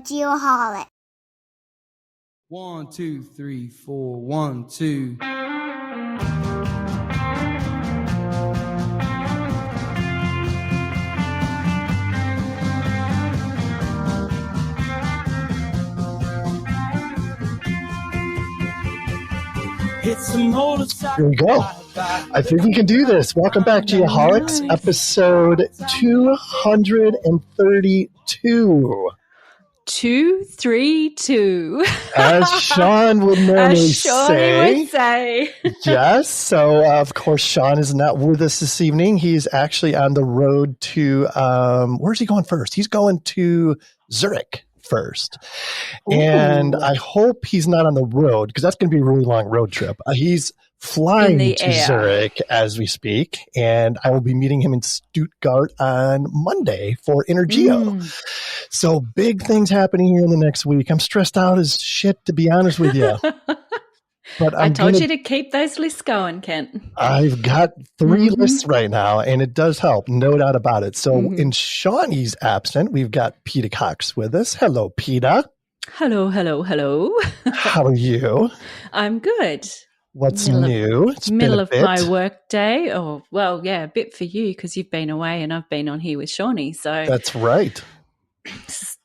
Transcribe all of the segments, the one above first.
Geoholic. 1, 2, 3, 4, 1, 2. Here we go. I think we can do this. Welcome back, Geoholics, episode 232. 232. As Sean would normally say. Yes. So, of course, Sean is not with us this evening. He's actually on the road to, where's he going first? He's going to Zurich first. Ooh. And I hope he's not on the road because that's going to be a really long road trip. He's flying to Zurich as we speak, and I will be meeting him in Stuttgart on Monday for INTERGEO. So big things happening here in the next week. I'm stressed out as shit, to be honest with you. But I told you to keep those lists going, Kent. I've got 3 lists right now, and it does help, no doubt about it. So in Shawnee's absent, we've got Peta Cox with us. Hello, Peta. Hello. How are you? I'm good. What's new? It's middle of my work day. Oh, well, yeah, a bit for you because you've been away and I've been on here with Shawnee. So that's right.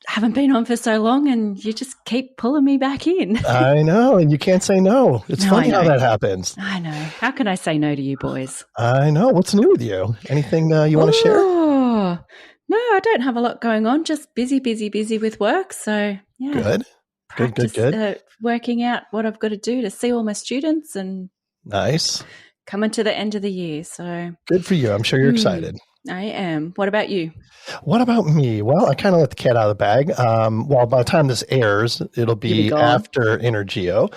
Haven't been on for so long and you just keep pulling me back in. I know, and you can't say no. It's funny how that happens. I know. How can I say no to you boys? I know. What's new with you? Anything you want to share? No, I don't have a lot going on. Just busy with work. So, yeah. Good. Working out what I've got to do to see all my students and nice. Coming to the end of the year. So good for you. I'm sure you're excited. I am. What about you? What about me? Well, I kind of let the cat out of the bag. Well, by the time this airs, it'll be after INTERGEO.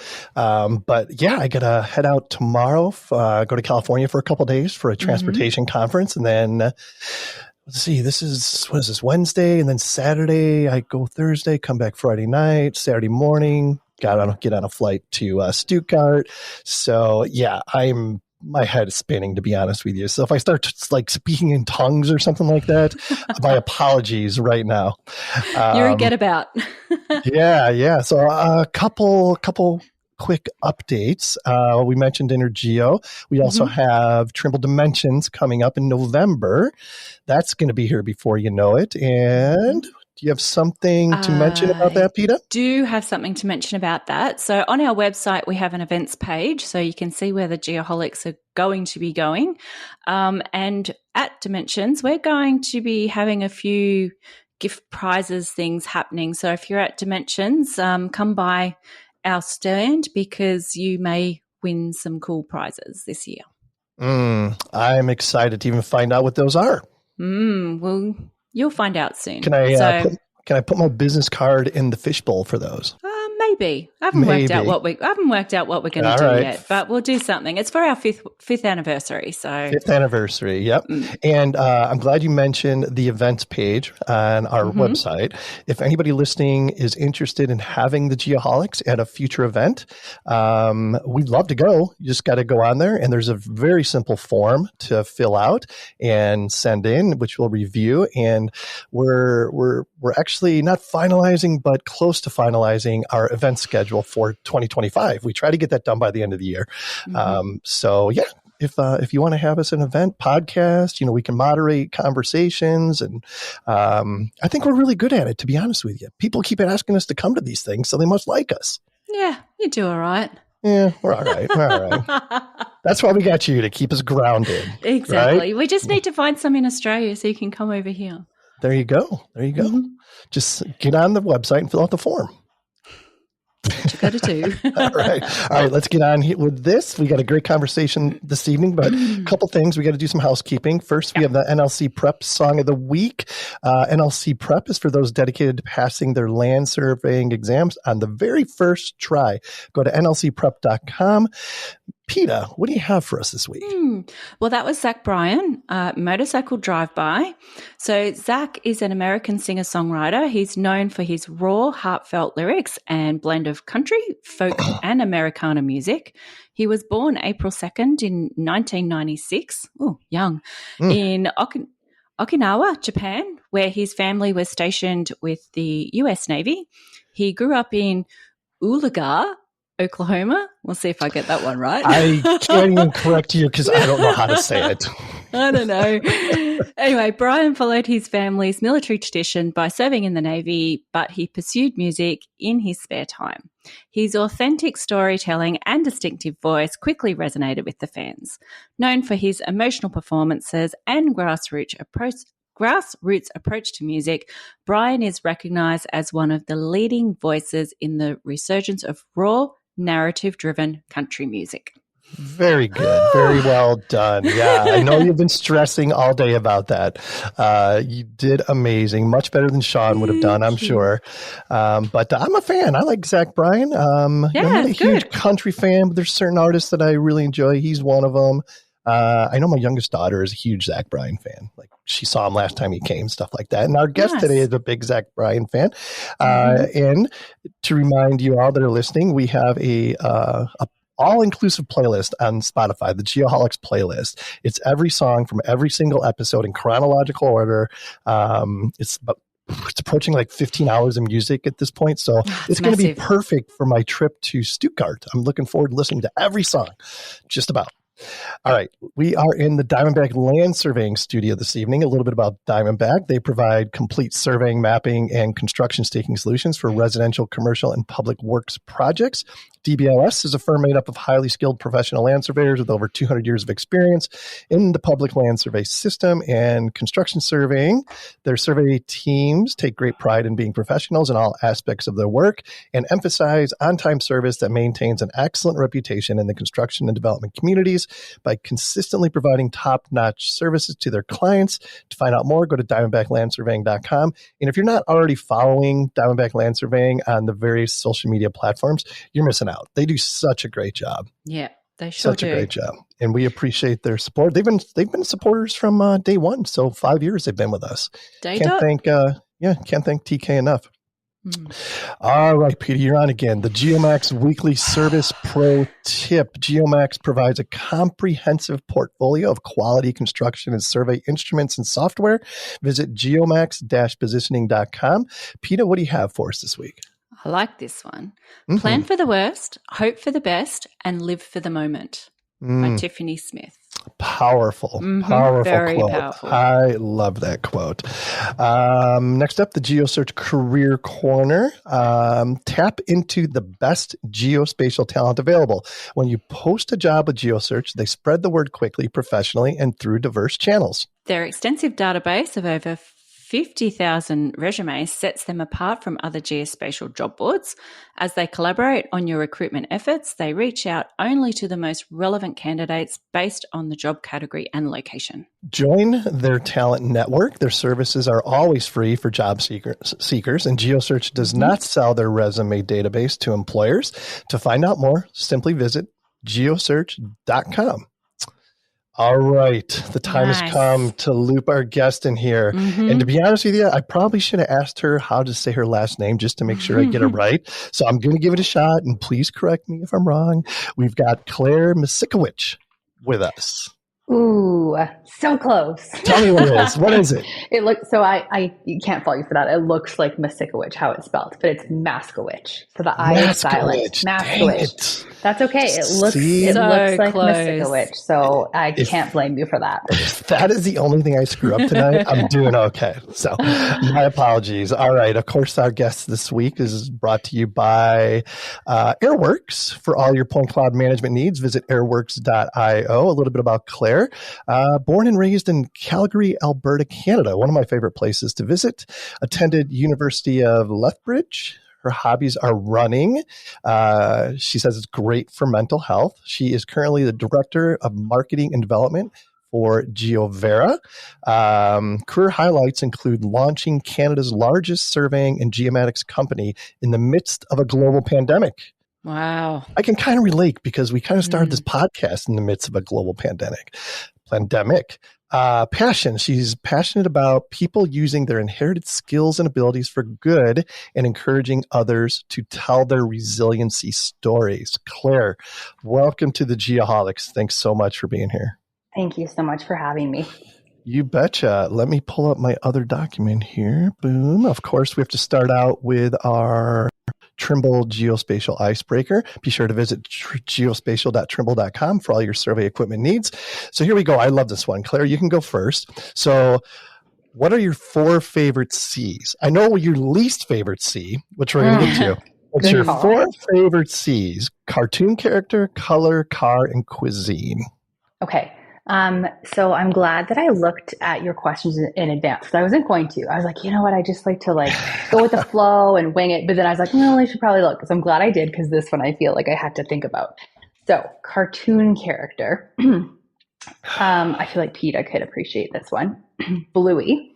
But yeah, I got to head out tomorrow, go to California for a couple of days for a transportation conference. And then, let's see, what is this, Wednesday? And then Saturday, I go Thursday, come back Friday night, Saturday morning, get on a flight to Stuttgart. So yeah, my head is spinning, to be honest with you. So if I start speaking in tongues or something like that, my apologies right now. You're a get-about. Yeah. So a couple quick updates. We mentioned INTERGEO. We also have Trimble Dimensions coming up in November. That's going to be here before you know it. And do you have something to mention about that, Peta? Do have something to mention about that. So on our website, we have an events page, so you can see where the Geoholics are going to be going. And at Dimensions, we're going to be having a few gift prizes things happening. So if you're at Dimensions, come by our stand because you may win some cool prizes this year. I'm excited to even find out what those are. Well, you'll find out soon. Can I put my business card in the fishbowl for those? Maybe. I haven't worked out what we're going to do yet, but we'll do something. It's for our fifth anniversary. So 5th anniversary, yep. And I'm glad you mentioned the events page on our website. If anybody listening is interested in having the Geoholics at a future event, we'd love to go. You just got to go on there, and there's a very simple form to fill out and send in, which we'll review. And we're actually not finalizing, but close to finalizing our event schedule for 2025. We try to get that done by the end of the year. So yeah, if you want to have us an event podcast, we can moderate conversations, and I think we're really good at it, to be honest with you. People keep asking us to come to these things, so they must like us. Yeah, you do all right. Yeah, we're all right. That's why we got you, to keep us grounded. Exactly. Right? We just need to find some in Australia so you can come over here. There you go. Just get on the website and fill out the form. What you got to do. All right. Let's get on with this. We got a great conversation this evening, but a couple things. We got to do some housekeeping. First, we have the NLC Prep Song of the Week. NLC Prep is for those dedicated to passing their land surveying exams on the very first try. Go to nlcprep.com. Peta, what do you have for us this week? Well, that was Zach Bryan, Motorcycle Drive-By. So Zach is an American singer-songwriter. He's known for his raw, heartfelt lyrics and blend of country, folk, and Americana music. He was born April 2nd in 1996. Oh, young. In Okinawa, Japan, where his family was stationed with the US Navy. He grew up in Oolaga, Oklahoma. We'll see if I get that one right. I can't even correct you because I don't know how to say it. I don't know. Anyway, Brian followed his family's military tradition by serving in the Navy, but he pursued music in his spare time. His authentic storytelling and distinctive voice quickly resonated with the fans. Known for his emotional performances and grassroots approach to music, Brian is recognised as one of the leading voices in the resurgence of raw, narrative-driven country music. Very good. Very well done. Yeah, I know you've been stressing all day about that. You did amazing. Much better than Sean would have done, I'm sure. But I'm a fan. I like Zach Bryan. I'm not a huge country fan, but there's certain artists that I really enjoy. He's one of them. I know my youngest daughter is a huge Zach Bryan fan. Like, she saw him last time he came, stuff like that. And our guest today is a big Zach Bryan fan. And to remind you all that are listening, we have a all-inclusive playlist on Spotify, the Geoholics playlist. It's every song from every single episode in chronological order. It's approaching like 15 hours of music at this point. So it's going to be perfect for my trip to Stuttgart. I'm looking forward to listening to every song, just about. All right. We are in the Diamondback Land Surveying Studio this evening. A little bit about Diamondback. They provide complete surveying, mapping, and construction staking solutions for residential, commercial, and public works projects. DBLS is a firm made up of highly skilled professional land surveyors with over 200 years of experience in the public land survey system and construction surveying. Their survey teams take great pride in being professionals in all aspects of their work and emphasize on-time service that maintains an excellent reputation in the construction and development communities by consistently providing top-notch services to their clients. To find out more, go to diamondbacklandsurveying.com. And if you're not already following Diamondback Land Surveying on the various social media platforms, you're missing out. They do such a great job. Yeah, they sure do. Such a great job. And we appreciate their support. They've been supporters from day one. So 5 years they've been with us. Can't thank TK enough. All right, Peter, you're on again. The Geomax Weekly Service Pro Tip. Geomax provides a comprehensive portfolio of quality construction and survey instruments and software. Visit geomax-positioning.com. Peter, what do you have for us this week? I like this one. Plan for the worst, hope for the best, and live for the moment. By Tiffany Smith. Powerful Very quote. Powerful. I love that quote. Next up, the GeoSearch Career Corner. Tap into the best geospatial talent available. When you post a job with GeoSearch, they spread the word quickly, professionally, and through diverse channels. Their extensive database of over 50,000 resumes sets them apart from other geospatial job boards. As they collaborate on your recruitment efforts, they reach out only to the most relevant candidates based on the job category and location. Join their talent network. Their services are always free for job seekers, and GeoSearch does not sell their resume database to employers. To find out more, simply visit geosearch.com. All right. The time has come to loop our guest in here. And to be honest with you, I probably should have asked her how to say her last name just to make sure I get it right. So I'm going to give it a shot, and please correct me if I'm wrong. We've got Claire Masikewich with us. Ooh, so close. Tell me what it is. What is it? It looks so. I you can't fault you for that. It looks like Masikewich, how it's spelled, but it's Maskewich. So the I is silent. Maskewich. That's okay. It looks like Masikewich. So I can't blame you for that. If that is the only thing I screw up tonight, I'm doing okay. So my apologies. All right. Of course, our guest this week is brought to you by Airworks. For all your point cloud management needs, visit airworks.io. A little bit about Claire. Born and raised in Calgary, Alberta, Canada, one of my favorite places to visit. Attended University of Lethbridge. Her hobbies are running. She says it's great for mental health. She is currently the Director of Marketing and Development for GeoVerra. Career highlights include launching Canada's largest surveying and geomatics company in the midst of a global pandemic. Wow. I can kind of relate because we kind of started this podcast in the midst of a global pandemic. Passion. She's passionate about people using their inherited skills and abilities for good and encouraging others to tell their resiliency stories. Claire, welcome to the Geoholics. Thanks so much for being here. Thank you so much for having me. You betcha. Let me pull up my other document here. Boom. Of course, we have to start out with our Trimble Geospatial Icebreaker. Be sure to visit geospatial.trimble.com for all your survey equipment needs. So here we go. I love this one. Claire, you can go first. So what are your 4 favorite C's? I know your least favorite C, which we're going to get to. What's your 4 favorite C's? Cartoon character, color, car, and cuisine. Okay. So I'm glad that I looked at your questions in advance because I wasn't going to. I was like, you know what? I just like to go with the flow and wing it. But then I was like, no, I should probably look. So I'm glad I did because this one I feel like I had to think about. So cartoon character. I feel like Peta could appreciate this one. Bluey.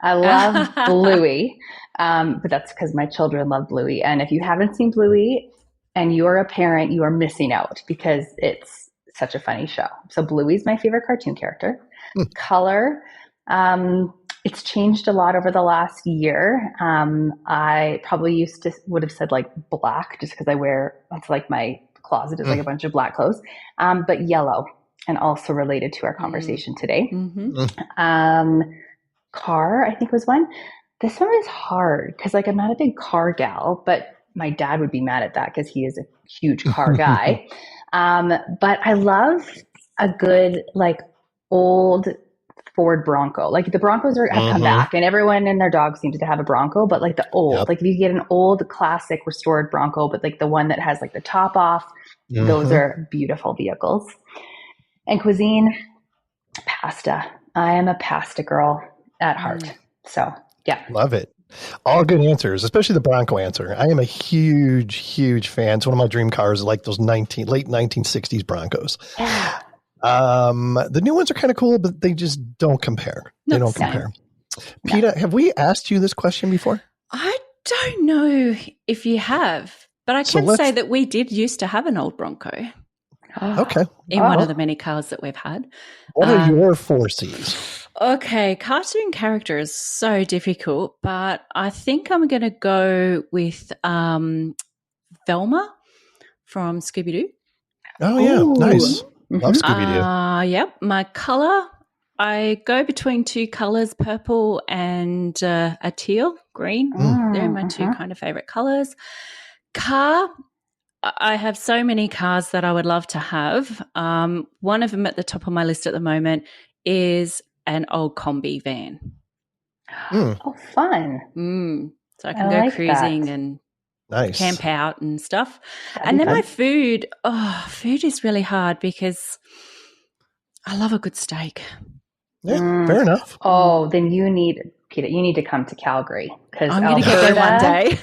I love Bluey. But that's because my children love Bluey. And if you haven't seen Bluey and you're a parent, you are missing out because it's such a funny show. So Bluey's my favorite cartoon character. Color, it's changed a lot over the last year. I probably would have said like black just because it's like my closet is like a bunch of black clothes. But yellow, and also related to our conversation today. Car, I think was one. This one is hard because I'm not a big car gal, but my dad would be mad at that because he is a huge car guy. But I love a good old Ford Bronco. The Broncos have come back, and everyone and their dog seems to have a Bronco. But the old, if you get an old classic restored Bronco, but the one that has the top off, those are beautiful vehicles. And cuisine, pasta. I am a pasta girl at heart. So yeah, love it. All good answers, especially the Bronco answer. I am a huge, huge fan. It's one of my dream cars, those late 1960s Broncos. Yeah. The new ones are kind of cool, but they just don't compare. They don't compare. Peta, have we asked you this question before? I don't know if you have, but I can say that we did used to have an old Bronco. Okay. In one of the many cars that we've had. What are your 4 C's? Okay, cartoon character is so difficult, but I think I'm going to go with Velma from Scooby-Doo. Oh, yeah. Nice. Love Scooby-Doo. Yep. My color, I go between 2 colors, purple and a teal, green. They're my 2 kind of favorite colors. Car, I have so many cars that I would love to have. One of them at the top of my list at the moment is an old combi van. Oh, fun. So I can go cruising and camp out and stuff. And then my food, food is really hard because I love a good steak. Yeah, fair enough. Oh, then Peta, you need to come to Calgary because I'm going to get there one day.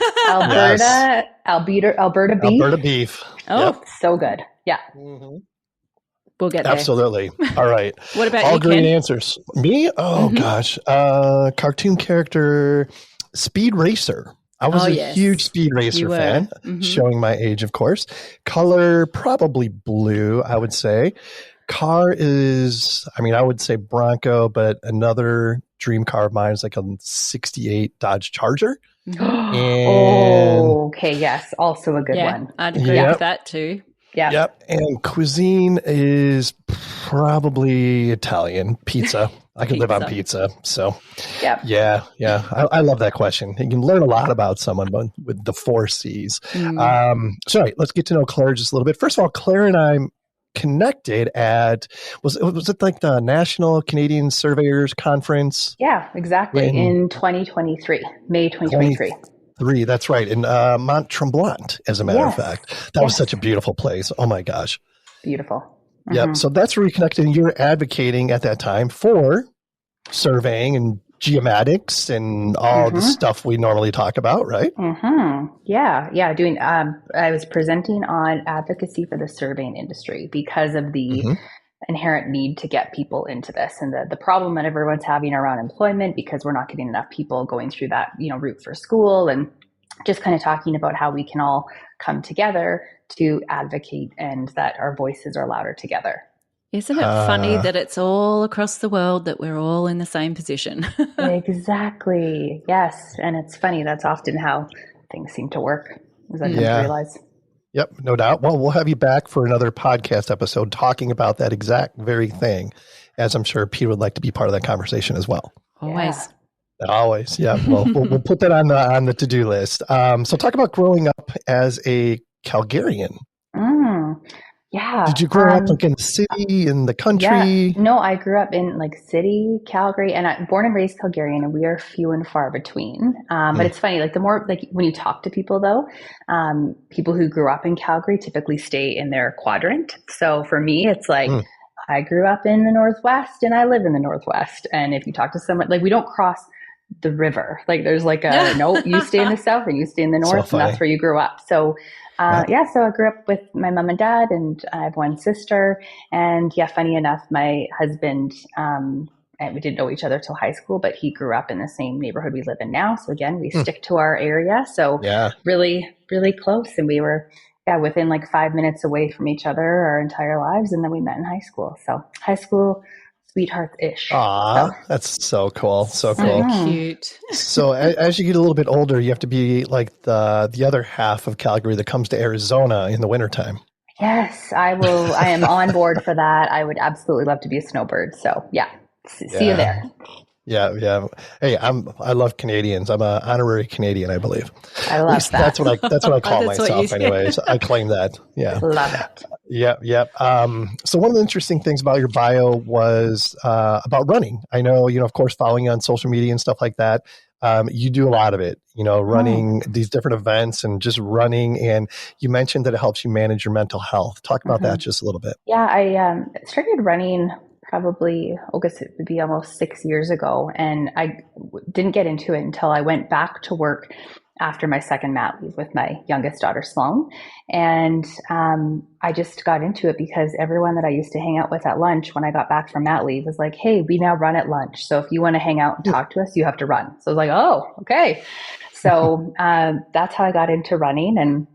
Alberta beef. Alberta beef. Oh, so good. Yeah. We'll get there. Absolutely. All right. What about all you, great Ken? answers. Me? Oh, gosh. Cartoon character, Speed Racer. I was a huge Speed Racer fan, showing my age, of course. Color, probably blue, I would say. Car is, I would say Bronco, but another dream car of mine is a 68 Dodge Charger. Okay. Yes. Also a good one. I'd agree with that too. Yeah. Yep. And cuisine is probably Italian pizza. I could live on pizza. So, yeah. I love that question. You can learn a lot about someone with the 4 C's. So, all right, let's get to know Claire just a little bit. First of all, Claire and I connected at, was it the National Canadian Surveyors Conference? Yeah, exactly. In 2023, May 2023. That's right. In Mont Tremblant, as a matter of fact. That was such a beautiful place. Oh my gosh. Beautiful. Yep. So that's where we connected. And you were advocating at that time for surveying and geomatics and all the stuff we normally talk about, right? Yeah. Doing. I was presenting on advocacy for the surveying industry because of the inherent need to get people into this and the problem that everyone's having around employment because we're not getting enough people going through that route for school, and just kind of talking about how we can all come together to advocate and that our voices are louder together. Isn't it funny that it's all across the world that we're all in the same position? Exactly. Yes. And it's funny. That's often how things seem to work, as I come to realize. Yep, no doubt. Well, we'll have you back for another podcast episode talking about that exact very thing as I'm sure Pete would like to be part of that conversation as well. Always. Always. Yeah. Well, we'll put that on the to-do list. So talk about growing up as a Calgarian. Yeah. Did you grow up like in the city, in the country? Yeah. No, I grew up in like city, Calgary, and I'm born and raised Calgarian, and we are few and far between. But it's funny, like the more, like when you talk to people though, people who grew up in Calgary typically stay in their quadrant. So for me, it's like, I grew up in the Northwest and I live in the Northwest. And if you talk to someone, like we don't cross the river. Like there's like no, you stay in the South and you stay in the North, and that's where you grew up. So so I grew up with my mom and dad, and I have one sister. And funny enough, my husband, and we didn't know each other till high school, but he grew up in the same neighborhood we live in now. So again, we stick to our area. So really, really close. And we were within like 5 minutes away from each other our entire lives. And then we met in high school. So high school sweethearts-ish. That's so cool. So cool. Cute. So as you get a little bit older, you have to be like the other half of Calgary that comes to Arizona in the wintertime. Yes, I will. I am on board for that. I would absolutely love to be a snowbird. So see you there. Yeah. Hey, I love Canadians. I'm an honorary Canadian, I believe. I love that. That's what I call myself anyways. I claim that. Yeah. Love it. Yeah. So one of the interesting things about your bio was about running. I know, of course, following you on social media and stuff like that. You do a lot of it, running these different events and just running. And you mentioned that it helps you manage your mental health. Talk about that just a little bit. Yeah, I started running probably, I guess it would be almost 6 years ago. And I didn't get into it until I went back to work after my second mat leave with my youngest daughter, Sloan. And I just got into it because everyone that I used to hang out with at lunch when I got back from mat leave was like, hey, we now run at lunch. So if you want to hang out and talk to us, you have to run. So I was like, oh, okay. So that's how I got into running. And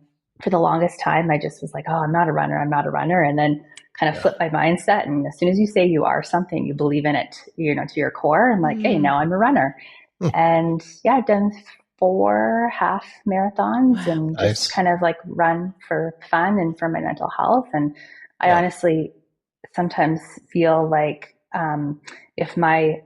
for the longest time, I just was like, oh, I'm not a runner. And then kind of flip my mindset. And as soon as you say you are something, you believe in it, to your core, and like, hey, now I'm a runner. And I've done 4 half marathons and just kind of like run for fun and for my mental health. And I honestly sometimes feel like if my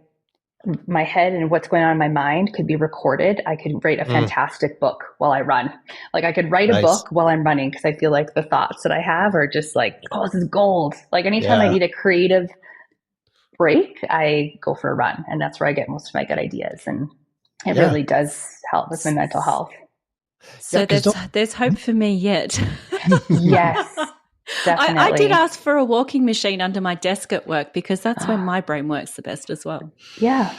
head and what's going on in my mind could be recorded, I could write a fantastic book while I run. Like I could write a book while I'm running, because I feel like the thoughts that I have are just like, oh, this is gold. Like anytime I need a creative break, I go for a run, and that's where I get most of my good ideas. And it really does help with my mental health. So there's hope for me yet. Yes. Definitely. I did ask for a walking machine under my desk at work, because that's when my brain works the best as well. Yeah.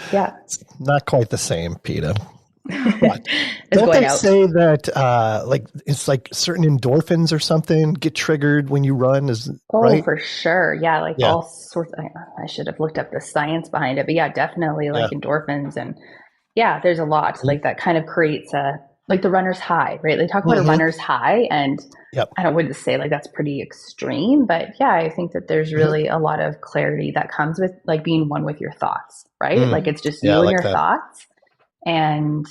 It's not quite the same, Peta. Don't they say that it's like certain endorphins or something get triggered when you run? Right? For sure. Yeah, all sorts. I should have looked up the science behind it, but definitely endorphins, and there's a lot like that kind of creates the runner's high, right? They talk about a runner's high, and I wouldn't say like that's pretty extreme, but I think that there's really a lot of clarity that comes with like being one with your thoughts, right? Like it's just you and your thoughts, and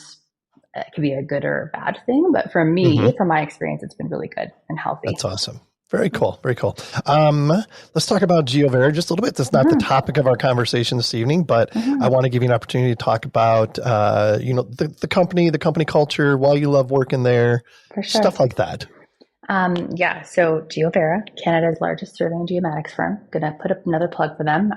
it could be a good or a bad thing. But for me, from my experience, it's been really good and healthy. That's awesome. Very cool. Very cool. Let's talk about GeoVerra just a little bit. That's not the topic of our conversation this evening, but I want to give you an opportunity to talk about, the company culture, why you love working there, stuff like that. So GeoVerra, Canada's largest survey and geomatics firm. Going to put up another plug for them.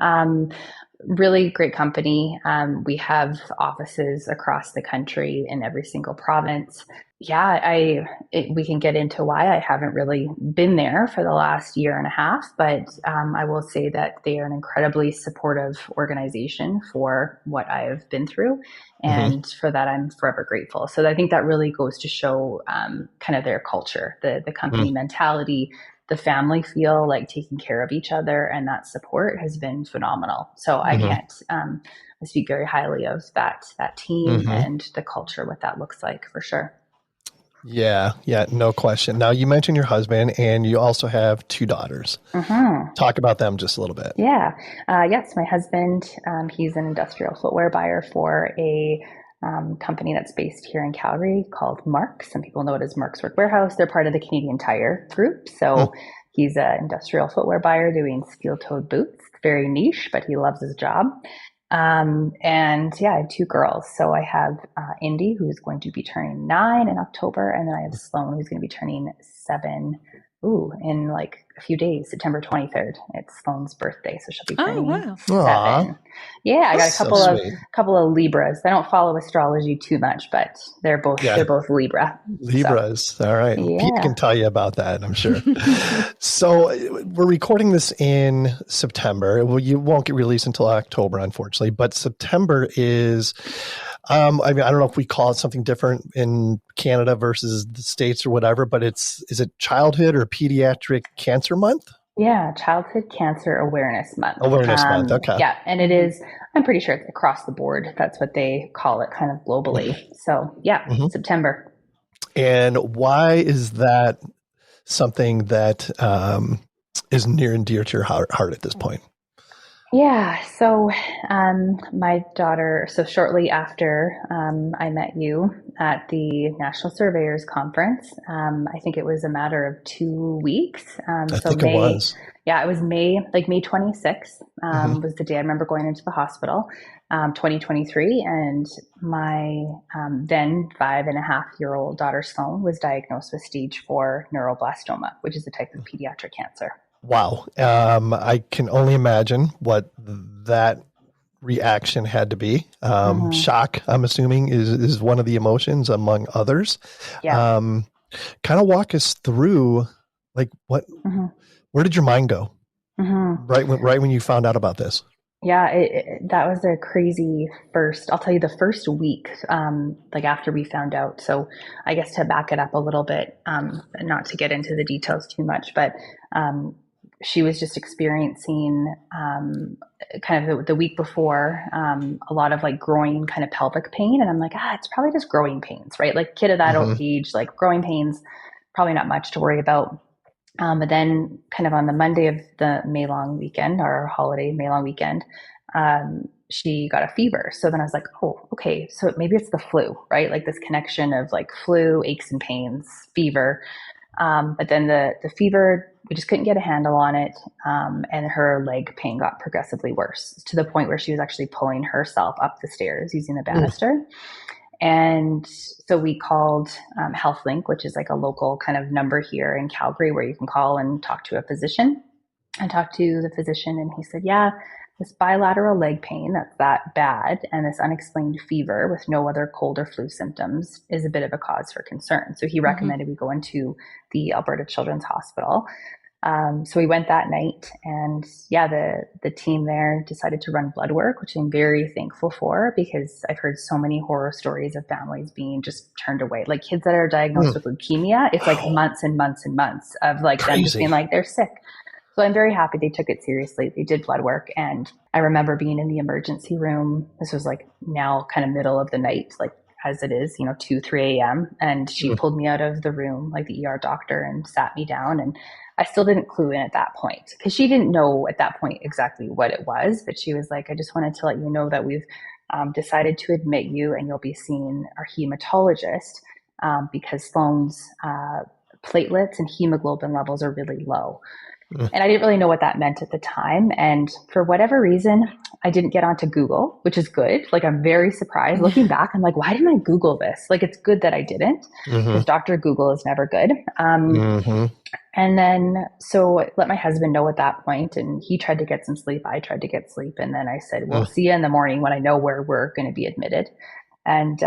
Really great company. We have offices across the country in every single province. We can get into why I haven't really been there for the last year and a half, but I will say that they are an incredibly supportive organization for what I've been through, and for that I'm forever grateful. So I think that really goes to show kind of their culture, the company mentality, the family feel, like taking care of each other, and that support has been phenomenal. So I can't I speak very highly of that team and the culture, what that looks like, for sure. Yeah, no question. Now, you mentioned your husband, and you also have 2 daughters. Talk about them just a little bit. Yes, my husband, he's an industrial footwear buyer for a company that's based here in Calgary called Marks. Some people know it as Marks Work Warehouse. They're part of the Canadian Tire group. So He's an industrial footwear buyer doing steel-toed boots. Very niche, but he loves his job. And yeah, I have 2 girls. So I have Indy, who's going to be turning 9 in October, and then I have Sloan, who's going to be turning 7 in like a few days, September 23rd. It's Sloan's birthday, so she'll be turning 7. Aww. Yeah, I got a couple of Libras. I don't follow astrology too much, but they're both Libra. Libras. So, all right. yeah. Pete can tell you about that, I'm sure. So we're recording this in September. Well, you won't get released until October, unfortunately, but September is I mean, I don't know if we call it something different in Canada versus the States or whatever, but is it Childhood or Pediatric Cancer Month? Yeah, Childhood Cancer Awareness Month. Month, okay. Yeah, and it is, I'm pretty sure it's across the board. That's what they call it kind of globally. So yeah, September. And why is that something that is near and dear to your heart at this point? Yeah, so my daughter, so shortly after I met you at the National Surveyors Conference, I think it was a matter of 2 weeks. I think it was. Yeah, it was May 26th was the day I remember going into the hospital, 2023. And my then 5.5-year-old daughter Sloan was diagnosed with stage 4 neuroblastoma, which is a type of pediatric cancer. Wow. I can only imagine what that reaction had to be. Shock, I'm assuming, is one of the emotions among others. Yeah. Kind of walk us through, like, what, where did your mind go? Right when you found out about this? Yeah, that was a crazy I'll tell you, the first week, like after we found out. So I guess to back it up a little bit, not to get into the details too much, but she was just experiencing kind of the week before a lot of like growing kind of pelvic pain. And I'm like, it's probably just growing pains, right? Like kid of that age, like growing pains, probably not much to worry about. But then kind of on the Monday of the May long weekend, our holiday May long weekend, she got a fever. So then I was like, oh, okay, so maybe it's the flu, right? Like this connection of like flu, aches and pains, fever. But then the fever, we just couldn't get a handle on it. And her leg pain got progressively worse to the point where she was actually pulling herself up the stairs using the banister. And so we called HealthLink, which is like a local kind of number here in Calgary where you can call and talk to a physician. I talked to the physician and he said, yeah, this bilateral leg pain that's that bad and this unexplained fever with no other cold or flu symptoms is a bit of a cause for concern. So he recommended we go into the Alberta Children's Hospital. So we went that night and the team there decided to run blood work, which I'm very thankful for because I've heard so many horror stories of families being just turned away. Like kids that are diagnosed with leukemia, it's like months and months and months of like them just being like, they're sick. So I'm very happy they took it seriously. They did blood work. And I remember being in the emergency room. This was like now kind of middle of the night, like as it is, 2, 3 a.m. And she pulled me out of the room, like the ER doctor, and sat me down. And I still didn't clue in at that point because she didn't know at that point exactly what it was. But she was like, I just wanted to let you know that we've decided to admit you and you'll be seeing our hematologist because Sloan's platelets and hemoglobin levels are really low. And I didn't really know what that meant at the time. And for whatever reason, I didn't get onto Google, which is good. Like, I'm very surprised. Looking back, I'm like, why didn't I Google this? Like, it's good that I didn't because Dr. Google is never good. And then, so I let my husband know at that point, and he tried to get some sleep. I tried to get sleep. And then I said, we'll see you in the morning when I know where we're going to be admitted. And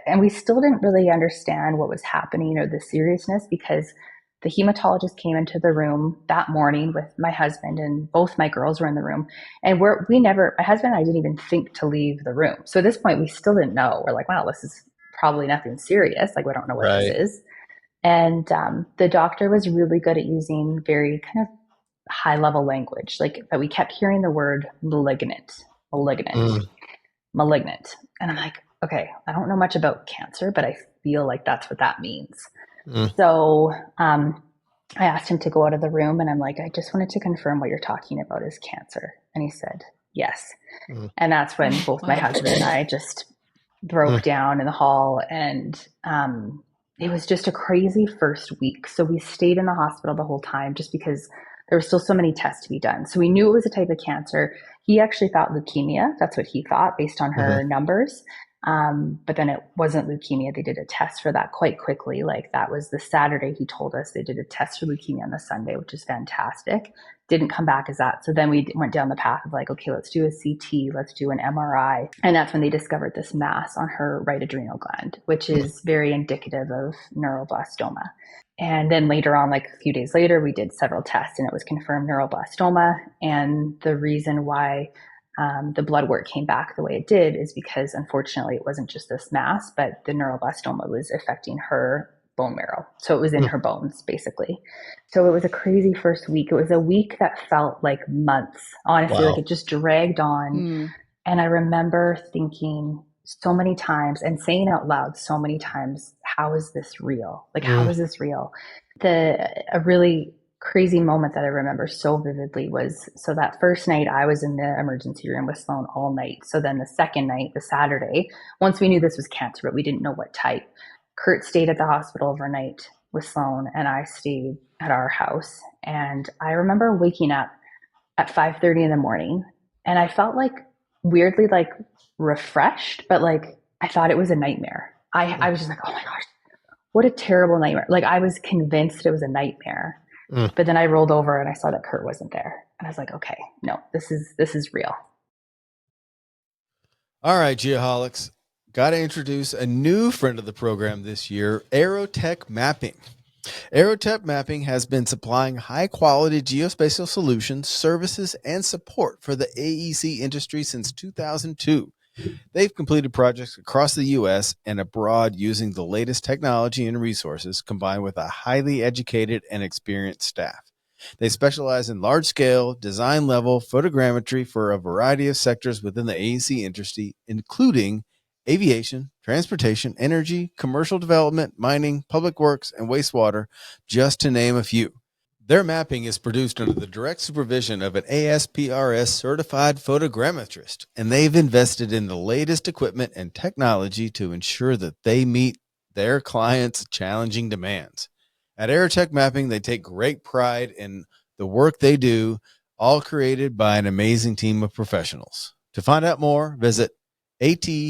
and we still didn't really understand what was happening or the seriousness because the hematologist came into the room that morning with my husband and both my girls were in the room. And my husband and I didn't even think to leave the room. So at this point, we still didn't know. We're like, wow, this is probably nothing serious. Like, we don't know what this is. And the doctor was really good at using very kind of high level language, like that we kept hearing the word malignant. And I'm like, okay, I don't know much about cancer, but I feel like that's what that means. So I asked him to go out of the room and I'm like, I just wanted to confirm what you're talking about is cancer. And he said, yes. And that's when both my husband and I just broke down in the hall. And it was just a crazy first week. So we stayed in the hospital the whole time just because there were still so many tests to be done. So we knew it was a type of cancer. He actually thought leukemia. That's what he thought based on her numbers. But then it wasn't leukemia. They did a test for that quite quickly. Like that was the Saturday he told us they did a test for leukemia on the Sunday, which is fantastic. Didn't come back as that. So then we went down the path of like, okay, let's do a CT, let's do an MRI. And that's when they discovered this mass on her right adrenal gland, which is very indicative of neuroblastoma. And then later on, like a few days later, we did several tests and it was confirmed neuroblastoma. And the reason why the blood work came back the way it did is because unfortunately it wasn't just this mass, but the neuroblastoma was affecting her bone marrow. So it was in her bones, basically. So it was a crazy first week. It was a week that felt like months. Honestly, like it just dragged on. And I remember thinking so many times and saying out loud so many times, how is this real? Like, how is this real? A really crazy moment that I remember so vividly was, so that first night I was in the emergency room with Sloan all night. So then the second night, the Saturday, once we knew this was cancer, but we didn't know what type, Kurt stayed at the hospital overnight with Sloan and I stayed at our house. And I remember waking up at 5:30 in the morning and I felt like weirdly like refreshed, but like I thought it was a nightmare. I was just like, oh my gosh, what a terrible nightmare. Like I was convinced it was a nightmare. But then I rolled over and I saw that Kurt wasn't there. And I was like, okay, no, this is real. All right, Geoholics. Got to introduce a new friend of the program this year, Aerotech Mapping. Aerotech Mapping has been supplying high-quality geospatial solutions, services, and support for the AEC industry since 2002. They've completed projects across the U.S. and abroad using the latest technology and resources combined with a highly educated and experienced staff. They specialize in large-scale, design-level photogrammetry for a variety of sectors within the AEC industry, including aviation, transportation, energy, commercial development, mining, public works, and wastewater, just to name a few. Their mapping is produced under the direct supervision of an ASPRS certified photogrammetrist, and they've invested in the latest equipment and technology to ensure that they meet their clients' challenging demands. At Aerotech Mapping, they take great pride in the work they do, all created by an amazing team of professionals. To find out more, visit atmlv.com.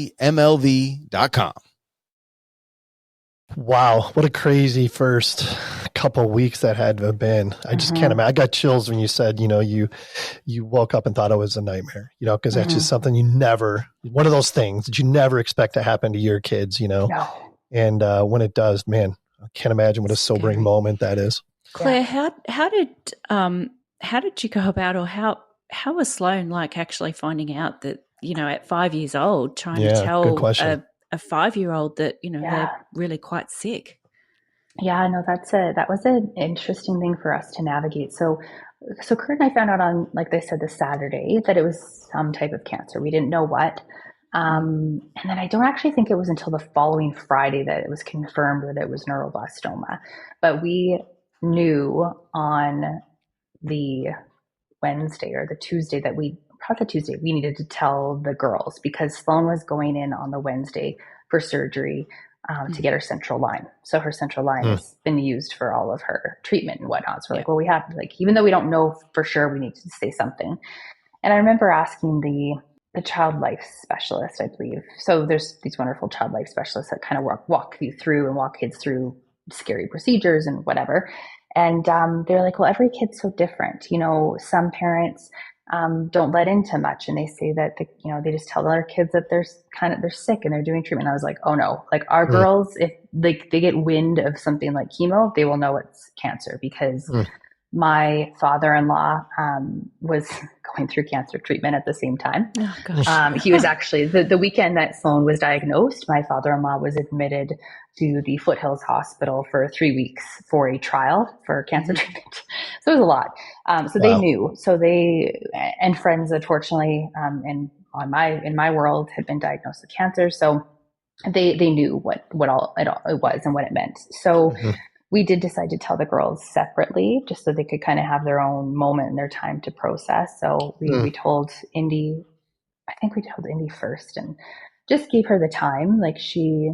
Wow, what a crazy first couple of weeks that had to have been. I just can't imagine. I got chills when you said, you woke up and thought it was a nightmare, because that's just something one of those things that you never expect to happen to your kids, No. And when it does, man, I can't imagine what a sobering moment that is. Claire, how did you go about, or how was Sloan like actually finding out that, at 5 years old, trying to tell a 5-year-old that, they're really quite sick? Yeah, no, that was an interesting thing for us to navigate. So Kurt and I found out on, like they said, the Saturday that it was some type of cancer. We didn't know what. And then I don't actually think it was until the following Friday that it was confirmed that it was neuroblastoma. But we knew on the Wednesday or the Tuesday we needed to tell the girls because Sloan was going in on the Wednesday for surgery to get her central line. So her central line has been used for all of her treatment and whatnot. So we're like, well, we have even though we don't know for sure, we need to say something. And I remember asking the child life specialist, I believe. So there's these wonderful child life specialists that kind of walk you through and walk kids through scary procedures and whatever. And they're like, well, every kid's so different. Some parents don't let into much, and they say that they just tell their kids that they're sick and they're doing treatment. And I was like, oh no, like our girls, if they get wind of something like chemo, they will know it's cancer because my father-in-law was going through cancer treatment at the same time. Oh, gosh. He was actually, the weekend that Sloan was diagnosed, my father-in-law was admitted to the Foothills Hospital for 3 weeks for a trial for cancer treatment. So it was a lot. So they knew. So and friends, unfortunately, in my world had been diagnosed with cancer. So they knew what all it was and what it meant. So we did decide to tell the girls separately just so they could kind of have their own moment and their time to process. So we told Indy, I think we told Indy first and just gave her the time. Like she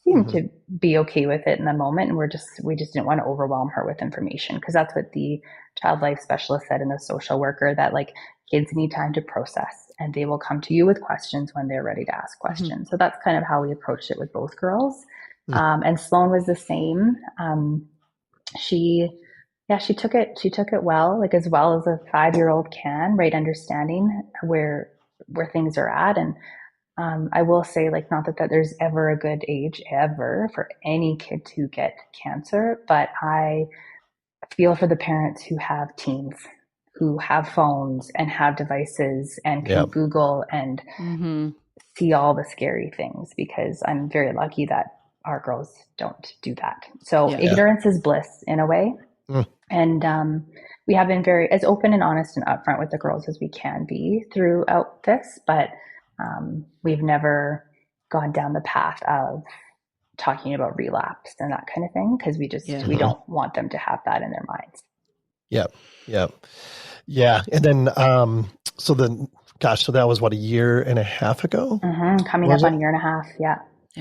seemed to be okay with it in the moment. And we just didn't want to overwhelm her with information, because that's what the child life specialist said, and the social worker, that like kids need time to process, and they will come to you with questions when they're ready to ask questions. So that's kind of how we approached it with both girls. And Sloan was the same. She took it well, like as well as a 5-year-old can, right? Understanding where things are at. And I will say, like, not that there's ever a good age ever for any kid to get cancer, but I feel for the parents who have teens, who have phones and have devices and can Google and see all the scary things, because I'm very lucky that our girls don't do that. So ignorance is bliss in a way. And we have been very as open and honest and upfront with the girls as we can be throughout this, but we've never gone down the path of talking about relapse and that kind of thing, because we don't want them to have that in their minds. Yeah. And then, so that was what, a year and a half ago? Coming up on a year and a half. Yeah.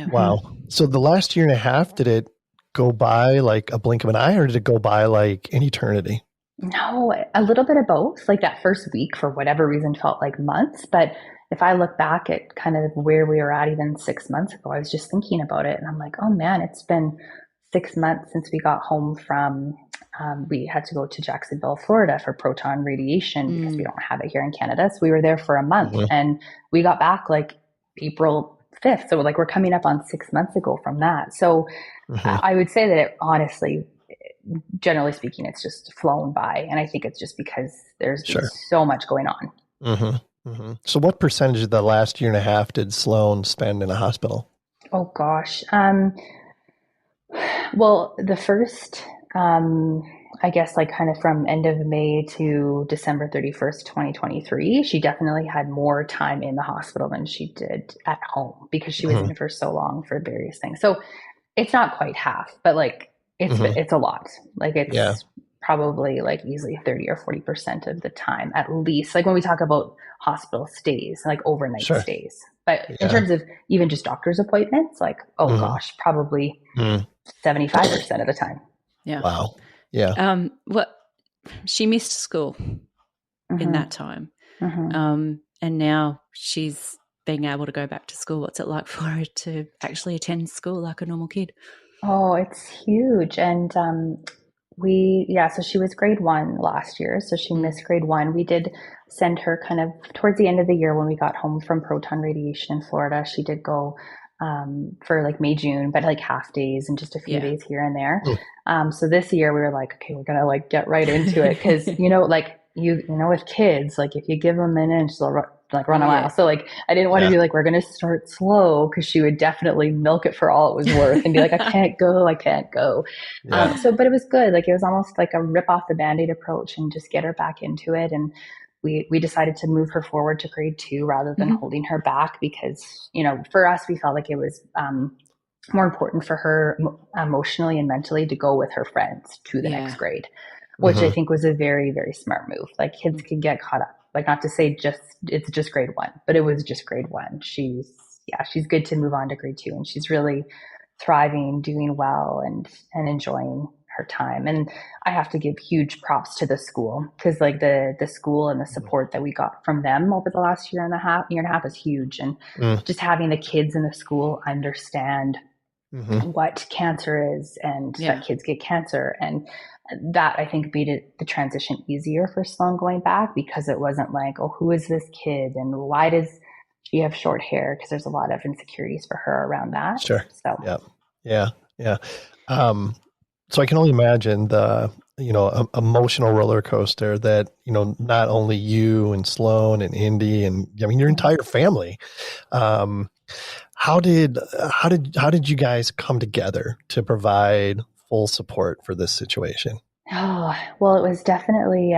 Wow. So the last year and a half, did it go by like a blink of an eye, or did it go by like an eternity? No, a little bit of both. Like that first week, for whatever reason, felt like months. But if I look back at kind of where we were at even 6 months ago, I was just thinking about it, and I'm like, oh man, it's been 6 months since we got home from, we had to go to Jacksonville, Florida for proton radiation because we don't have it here in Canada. So we were there for a month, and we got back like April 5th. So like we're coming up on 6 months ago from that. So I would say that it, honestly, generally speaking, it's just flown by. And I think it's just because there's been so much going on. So what percentage of the last year and a half did Sloan spend in a hospital? Oh gosh. Well, the first, I guess like kind of from end of May to December 31st, 2023, she definitely had more time in the hospital than she did at home, because she was in for so long for various things. So it's not quite half, but like it's a lot. Like it's probably like easily 30 or 40% of the time, at least. Like when we talk about hospital stays, like overnight stays. But in terms of even just doctor's appointments, like, oh gosh, probably 75% of the time. Yeah. Wow. Yeah. What she missed school in that time. And now she's being able to go back to school. What's it like for her to actually attend school like a normal kid? Oh, it's huge. And so she was grade 1 last year. So she missed grade 1. We did send her kind of towards the end of the year when we got home from proton radiation in Florida. She did go for like May, June, but like half days and just a few days here and there. So this year we were like, okay, we're going to like get right into it. Cause like you know, with kids, like if you give them an inch, they'll run a mile. So like, I didn't want to be like, we're going to start slow, because she would definitely milk it for all it was worth and be like, I can't go. But it was good. Like it was almost like a rip off the Band-Aid approach and just get her back into it. And we decided to move her forward to grade 2 rather than holding her back, because, you know, for us, we felt like it was more important for her emotionally and mentally to go with her friends to the next grade, which I think was a very, very smart move. Like kids can get caught up. Like not to say it's just grade 1, but it was just grade 1. She's good to move on to grade 2, and she's really thriving, doing well, and enjoying her time. And I have to give huge props to the school, because like the school and the support that we got from them over the last year and a half is huge. And just having the kids in the school understand what cancer is, and that kids get cancer, and that I think made the transition easier for Sloan going back, because it wasn't like, oh, who is this kid and why does she have short hair? Because there's a lot of insecurities for her around that. Sure. So yeah. So I can only imagine the, you know, emotional roller coaster that, you know, not only you and Sloan and Indy and I mean your entire family. How did you guys come together to provide full support for this situation? Oh, well, it was definitely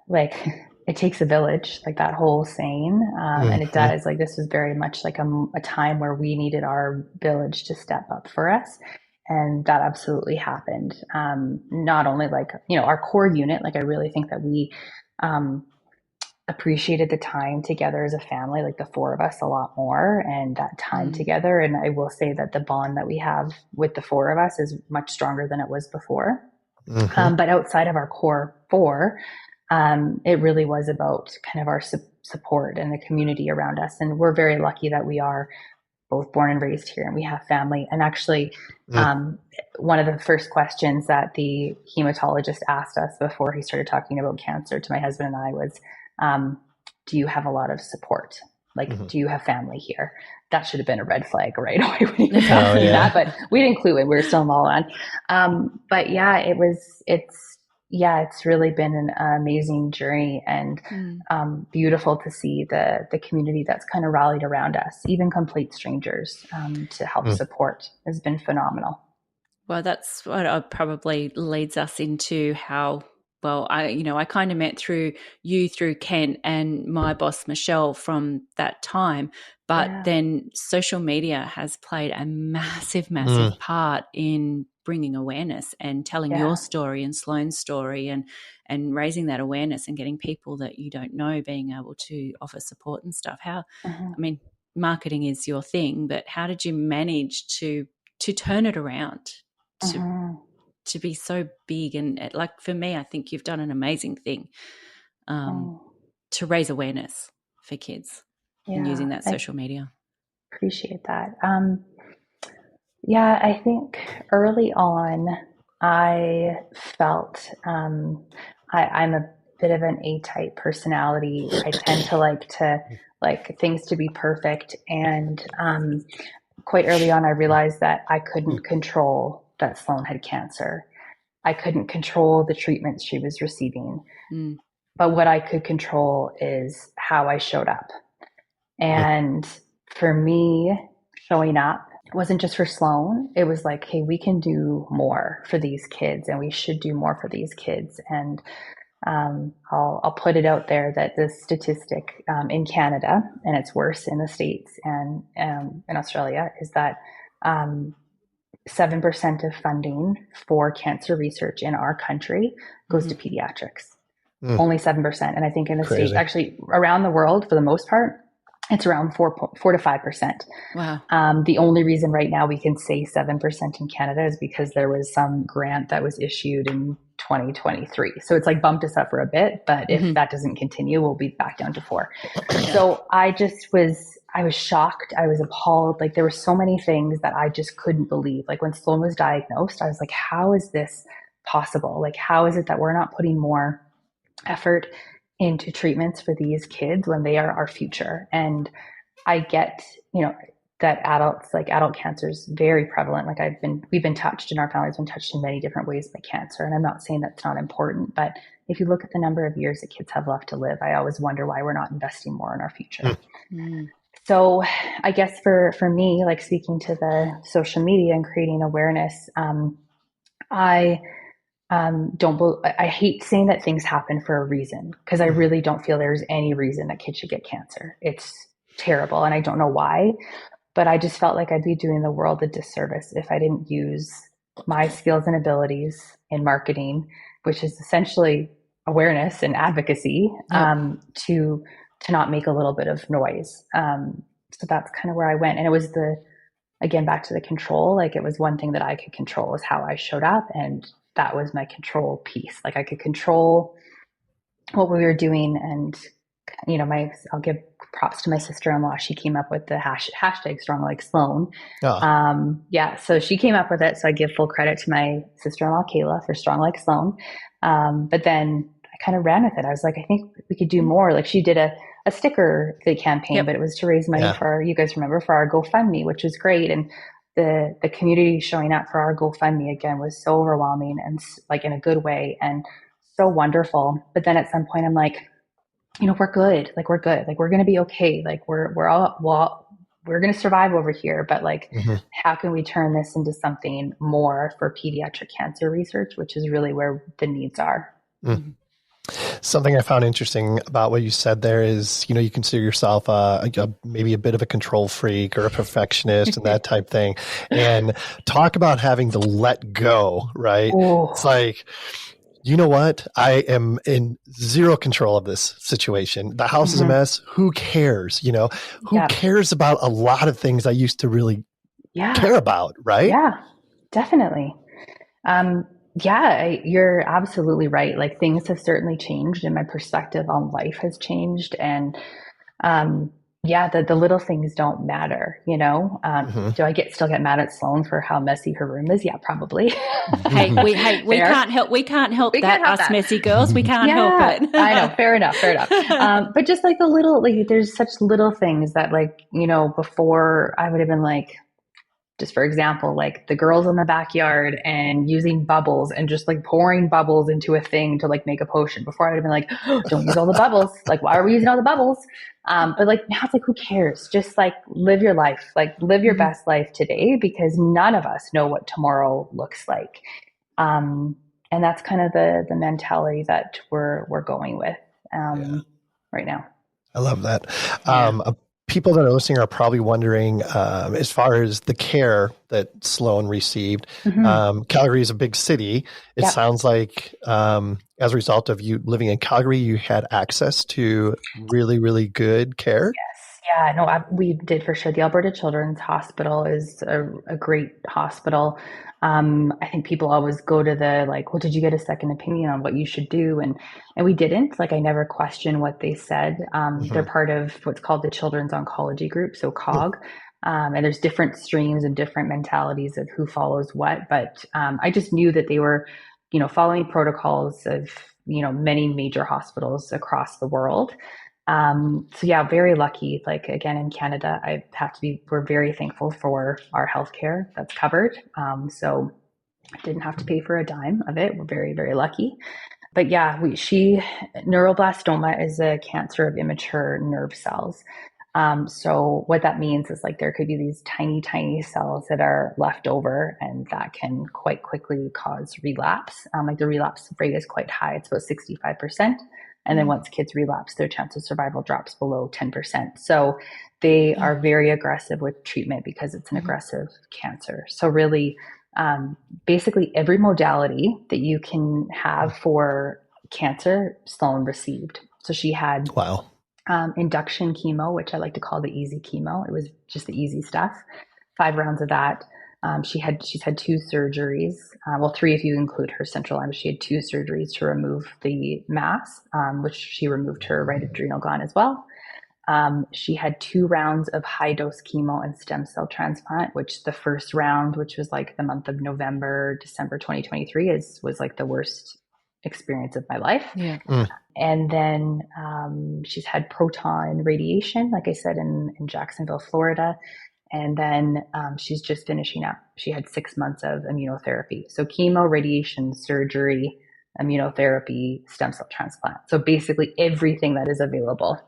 like it takes a village, like that whole saying. And it does. Like this was very much like a time where we needed our village to step up for us. And that absolutely happened. Not only like, you know, our core unit, like I really think that we appreciated the time together as a family, like the four of us, a lot more, and that time together. And I will say that the bond that we have with the four of us is much stronger than it was before. But outside of our core four, it really was about kind of our support and the community around us. And we're very lucky that we are both born and raised here and we have family. And actually, one of the first questions that the hematologist asked us before he started talking about cancer to my husband and I was, do you have a lot of support? Like, do you have family here? That should have been a red flag right away when he was asking that, but we didn't clue it. We were still in La La Land. But yeah, it's really been an amazing journey and beautiful to see the community that's kind of rallied around us, even complete strangers, to help support has been phenomenal. Well, that's what probably leads us into how, well, I kind of met through Kent and my boss, Michelle, from that time. But then social media has played a massive, massive part in bringing awareness and telling your story and Sloane's story and raising that awareness and getting people that you don't know being able to offer support and stuff. I mean, marketing is your thing, but how did you manage to turn it around to be so big? And like for me, I think you've done an amazing thing to raise awareness for kids and using that social media. Appreciate that. I think early on I felt I'm a bit of an A-type personality. I tend to like things to be perfect, and quite early on I realized that I couldn't control that Sloane had cancer. I couldn't control the treatments she was receiving. But what I could control is how I showed up. And for me, showing up wasn't just for Sloane. It was like, hey, we can do more for these kids and we should do more for these kids. And I'll put it out there that the statistic in Canada, and it's worse in the States and in Australia, is that 7% of funding for cancer research in our country goes to pediatrics. Only 7%. And I think in the States, actually around the world, for the most part, it's around 4 to 5%. Wow. The only reason right now we can say 7% in Canada is because there was some grant that was issued in 2023. So it's like bumped us up for a bit, but if that doesn't continue, we'll be back down to 4. So I was shocked. I was appalled. Like there were so many things that I just couldn't believe. Like when Sloane was diagnosed, I was like, how is this possible? Like, how is it that we're not putting more effort into treatments for these kids when they are our future? And I get, that adult cancer is very prevalent. Like we've been touched, and our family's been touched in many different ways by cancer. And I'm not saying that's not important, but if you look at the number of years that kids have left to live, I always wonder why we're not investing more in our future. So I guess for me, like speaking to the social media and creating awareness, I hate saying that things happen for a reason, because I really don't feel there's any reason that kids should get cancer. It's terrible, and I don't know why, but I just felt like I'd be doing the world a disservice if I didn't use my skills and abilities in marketing, which is essentially awareness and advocacy, to not make a little bit of noise. So that's kind of where I went. And it was again, back to the control, like it was one thing that I could control was how I showed up. And that was my control piece. Like I could control what we were doing. And, I'll give props to my sister-in-law. She came up with the hashtag Strong Like Sloane. So she came up with it. So I give full credit to my sister-in-law, Kayla, for Strong Like Sloane. But then I kind of ran with it. I was like, I think we could do more. Like she did a sticker campaign, but it was to raise money for, you guys remember, for our GoFundMe, which was great. And the community showing up for our GoFundMe again was so overwhelming and like in a good way and so wonderful. But then at some point I'm like, we're good. Like we're good. Like we're going to be okay. Like we're going to survive over here. But like, how can we turn this into something more for pediatric cancer research, which is really where the needs are. Something I found interesting about what you said there is, you consider yourself maybe a bit of a control freak or a perfectionist and that type thing. And talk about having to let go, right? Ooh. It's like, You know what? I am in zero control of this situation. The house is a mess. Who cares? Who cares about a lot of things I used to really care about, right? Yeah, definitely. You're absolutely right. Like, things have certainly changed and my perspective on life has changed. And the little things don't matter, Do I still get mad at Sloan for how messy her room is? Yeah, probably. we can't help that, us messy girls. We can't help it. I know, fair enough. But just like the little, like, there's such little things that, like, before I would have been like, just for example, like the girls in the backyard and using bubbles and just like pouring bubbles into a thing to like make a potion. Before I would have been like, oh, don't use all the bubbles. Like, why are we using all the bubbles? But like, now it's like, who cares? Just like live your life, like live your best life today, because none of us know what tomorrow looks like. And that's kind of the mentality that we're going with right now. I love that. People that are listening are probably wondering, as far as the care that Sloan received. Calgary is a big city. It sounds like as a result of you living in Calgary, you had access to really, really good care. Yes. Yeah, no, we did for sure. The Alberta Children's Hospital is a great hospital. I think people always go to the like, well, did you get a second opinion on what you should do? And we didn't. Like, I never questioned what they said. They're part of what's called the Children's Oncology Group, so COG. And there's different streams and different mentalities of who follows what. But I just knew that they were, following protocols of, many major hospitals across the world. Very lucky. Like, again, in Canada, we're very thankful for our healthcare that's covered. So I didn't have to pay for a dime of it. We're very, very lucky. But neuroblastoma is a cancer of immature nerve cells. So what that means is, like, there could be these tiny, tiny cells that are left over, and that can quite quickly cause relapse. Like, the relapse rate is quite high. It's about 65%. And then once kids relapse, their chance of survival drops below 10%. So they are very aggressive with treatment because it's an aggressive cancer. So really, basically every modality that you can have for cancer, Sloan received. So she had induction chemo, which I like to call the easy chemo. It was just the easy stuff. 5 rounds of that. She's had 2 surgeries. 3 if you include her central line. She had 2 surgeries to remove the mass, which she removed her right adrenal gland as well. She had 2 rounds of high dose chemo and stem cell transplant, which the first round, which was like the month of December 2023, was like the worst experience of my life. Yeah. And then she's had proton radiation, like I said, in Jacksonville, Florida. And then she's just finishing up. She had 6 months of immunotherapy. So chemo, radiation, surgery, immunotherapy, stem cell transplant. So basically everything that is available.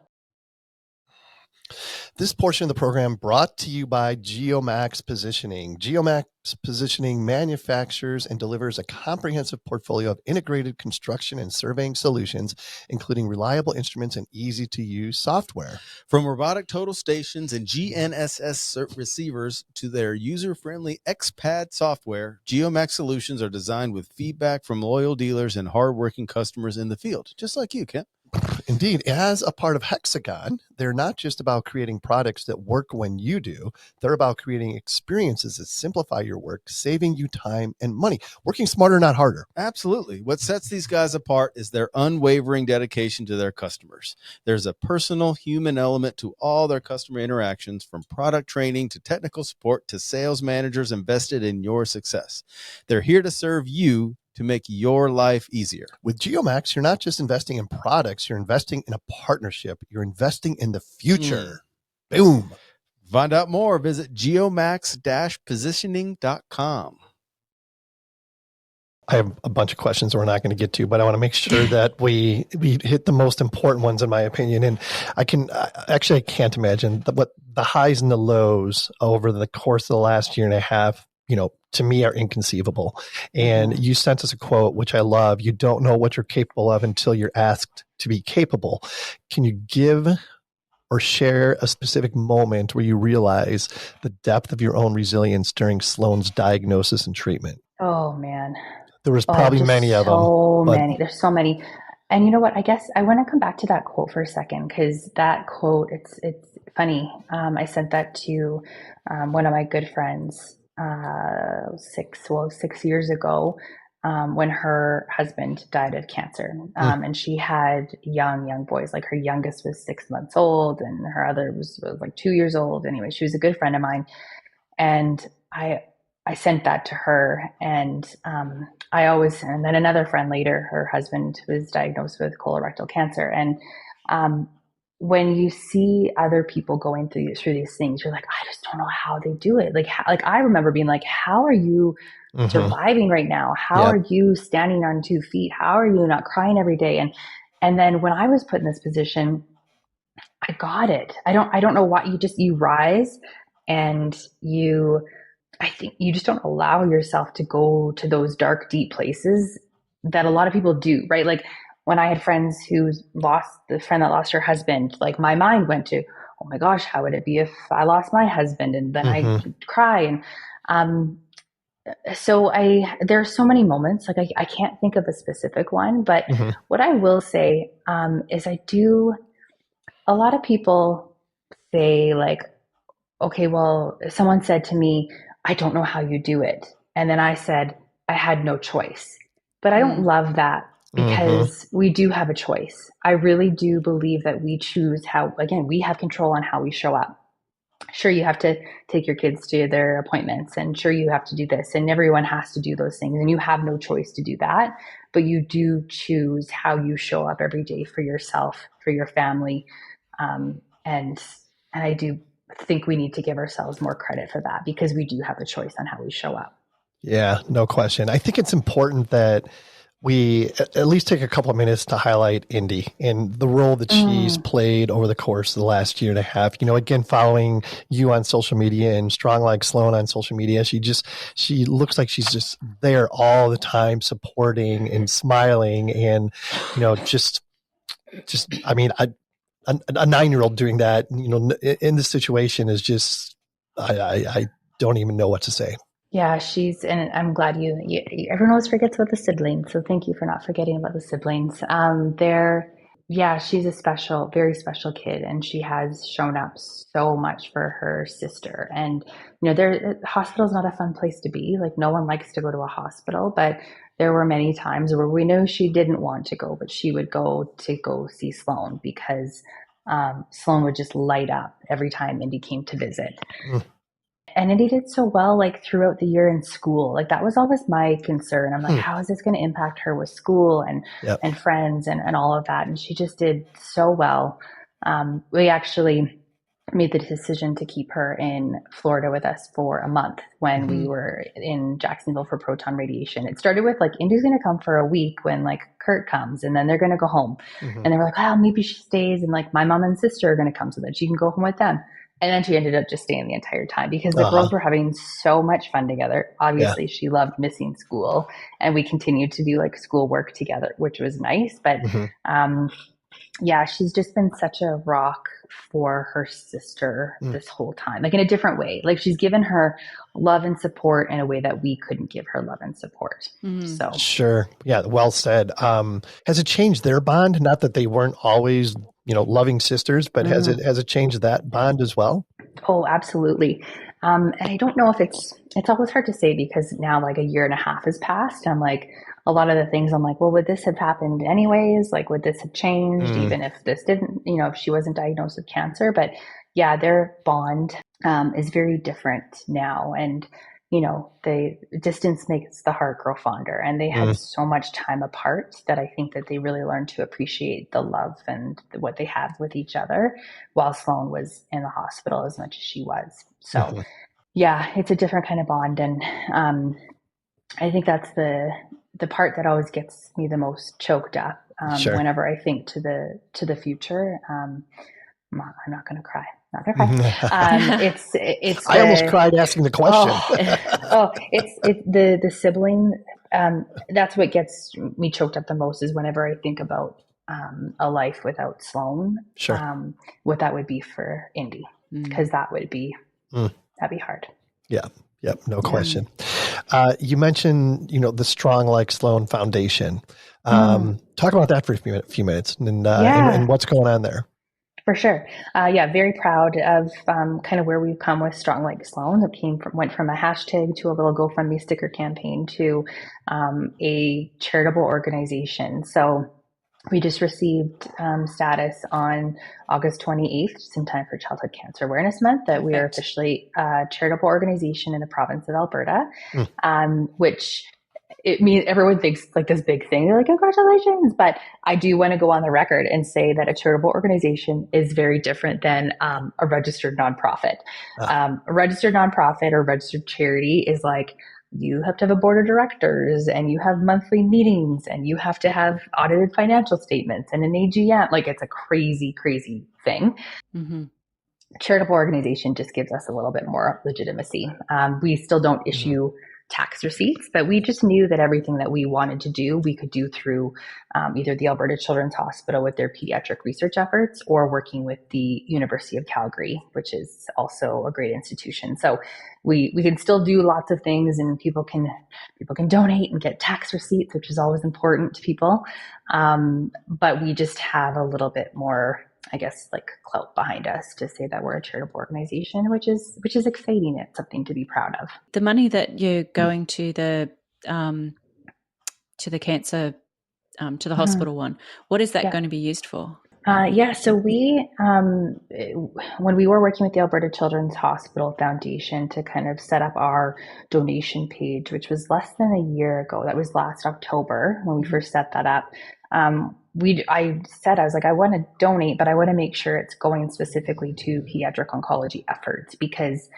This portion of the program brought to you by GeoMax Positioning. GeoMax Positioning manufactures and delivers a comprehensive portfolio of integrated construction and surveying solutions, including reliable instruments and easy-to-use software. From robotic total stations and GNSS receivers to their user-friendly XPAD software, GeoMax solutions are designed with feedback from loyal dealers and hardworking customers in the field, just like you, Kent. Indeed. As a part of Hexagon, they're not just about creating products that work when you do. They're about creating experiences that simplify your work, saving you time and money, working smarter, not harder. Absolutely. What sets these guys apart is their unwavering dedication to their customers. There's a personal human element to all their customer interactions, from product training to technical support to sales managers invested in your success. They're here to serve you, to make your life easier. With GeoMax, you're not just investing in products, you're investing in a partnership. You're investing in the future. Boom. Find out more. Visit geomax-positioning.com. I have a bunch of questions we're not going to get to, but I want to make sure that we hit the most important ones, in my opinion. And I can't imagine what the highs and the lows over the course of the last year and a half, to me, are inconceivable. And you sent us a quote, which I love. You don't know what you're capable of until you're asked to be capable. Can you give or share a specific moment where you realize the depth of your own resilience during Sloan's diagnosis and treatment? Oh, man. There was probably many of them. So many. There's so many. And you know what? I guess I want to come back to that quote for a second, because that quote, it's funny. I sent that to one of my good friends 6 years ago, when her husband died of cancer. And she had young boys. Like her youngest was 6 months old and her other was like 2 years old. Anyway, she was a good friend of mine. And I sent that to her, and and then another friend later, her husband was diagnosed with colorectal cancer. And when you see other people going through these things, you're like, I just don't know how they do it. Like I remember being like, how are you surviving right now? How are you standing on 2 feet? How are you not crying every day? And then when I was put in this position, I got it. I don't know why. You rise, and I think you just don't allow yourself to go to those dark, deep places that a lot of people do, right? Like when I had friends the friend that lost her husband, like my mind went to, oh my gosh, how would it be if I lost my husband? And then I cry. And so there are so many moments, like I can't think of a specific one, but what I will say is a lot of people say like, okay, well, someone said to me, I don't know how you do it. And then I said, I had no choice. But I don't love that, because we do have a choice. I really do believe that we choose we have control on how we show up. Sure, you have to take your kids to their appointments, and sure, you have to do this, and everyone has to do those things, and you have no choice to do that. But you do choose how you show up every day for yourself, for your family. And I do think we need to give ourselves more credit for that, because we do have a choice on how we show up. Yeah, no question. I think it's important that we at least take a couple of minutes to highlight Indy and the role that she's played over the course of the last year and a half. You know, again, following you on social media and Strong Like Sloan on social media, she looks like she's just there all the time, supporting and smiling, and, you know, I mean, a 9-year-old doing that, you know, in this situation is just, I don't even know what to say. Yeah, and I'm glad everyone always forgets about the siblings. So thank you for not forgetting about the siblings. She's a very special kid, and she has shown up so much for her sister. And, you know, hospital's not a fun place to be. Like, no one likes to go to a hospital, but there were many times where we knew she didn't want to go, but she would go see Sloan, because Sloan would just light up every time Indy came to visit. And Indy did so well, like throughout the year in school. Like that was always my concern. I'm like, how is this going to impact her with school and friends and all of that? And she just did so well. We actually made the decision to keep her in Florida with us for a month when we were in Jacksonville for proton radiation. It started with like, Indy's going to come for a week when like Kurt comes, and then they're going to go home. And they were like, well, maybe she stays, and like my mom and sister are going to come so that she can go home with them. And then she ended up just staying the entire time, because the girls were having so much fun together. Obviously, she loved missing school, and we continued to do like school work together, which was nice. But she's just been such a rock for her sister this whole time, like in a different way. Like she's given her love and support in a way that we couldn't give her love and support. So sure. Yeah. Well said. Has it changed their bond? Not that they weren't always, you know, loving sisters, but has it changed that bond as well? Oh, absolutely. And I don't know if it's always hard to say, because now like a year and a half has passed. I'm like, a lot of the things I'm like, well, would this have happened anyways? Like, would this have changed even if this didn't, you know, if she wasn't diagnosed with cancer? But yeah, their bond is very different now. And, you know, the distance makes the heart grow fonder, and they had so much time apart that I think that they really learned to appreciate the love and what they have with each other, while Sloan was in the hospital as much as she was. So yeah, it's a different kind of bond. And I think that's the part that always gets me the most choked up whenever I think to the future. I'm not going to cry. Not going to cry. It's. I almost cried asking the question. It's the sibling. That's what gets me choked up the most, is whenever I think about a life without Sloan. What that would be for Indy, because that would be that'd be hard. Yeah. Yep, no question. You mentioned, the Strong Like Sloan Foundation. Talk about that for a few minutes and what's going on there. For sure. Very proud of kind of where we've come with Strong Like Sloan. It went from a hashtag to a little GoFundMe sticker campaign to a charitable organization. So we just received status on August 28th, just in time for Childhood Cancer Awareness Month, that we are officially a charitable organization in the province of Alberta, which it means everyone thinks like this big thing. They're like, congratulations. But I do want to go on the record and say that a charitable organization is very different than a registered nonprofit. A registered nonprofit or registered charity is like, you have to have a board of directors and you have monthly meetings and you have to have audited financial statements and an AGM. Like, it's a crazy, crazy thing. Mm-hmm. Charitable organization just gives us a little bit more legitimacy. We still don't issue tax receipts, but we just knew that everything that we wanted to do, we could do through either the Alberta Children's Hospital with their pediatric research efforts or working with the University of Calgary, which is also a great institution. So we can still do lots of things, and people can donate and get tax receipts, which is always important to people. But we just have a little bit more, I guess, like clout behind us to say that we're a charitable organization, which is exciting. It's something to be proud of. The money that you're going to the cancer, to the hospital one, what is that going to be used for? So we, when we were working with the Alberta Children's Hospital Foundation to kind of set up our donation page, which was less than a year ago, that was last October when we first set that up. I was like, I want to donate, but I want to make sure it's going specifically to pediatric oncology efforts because,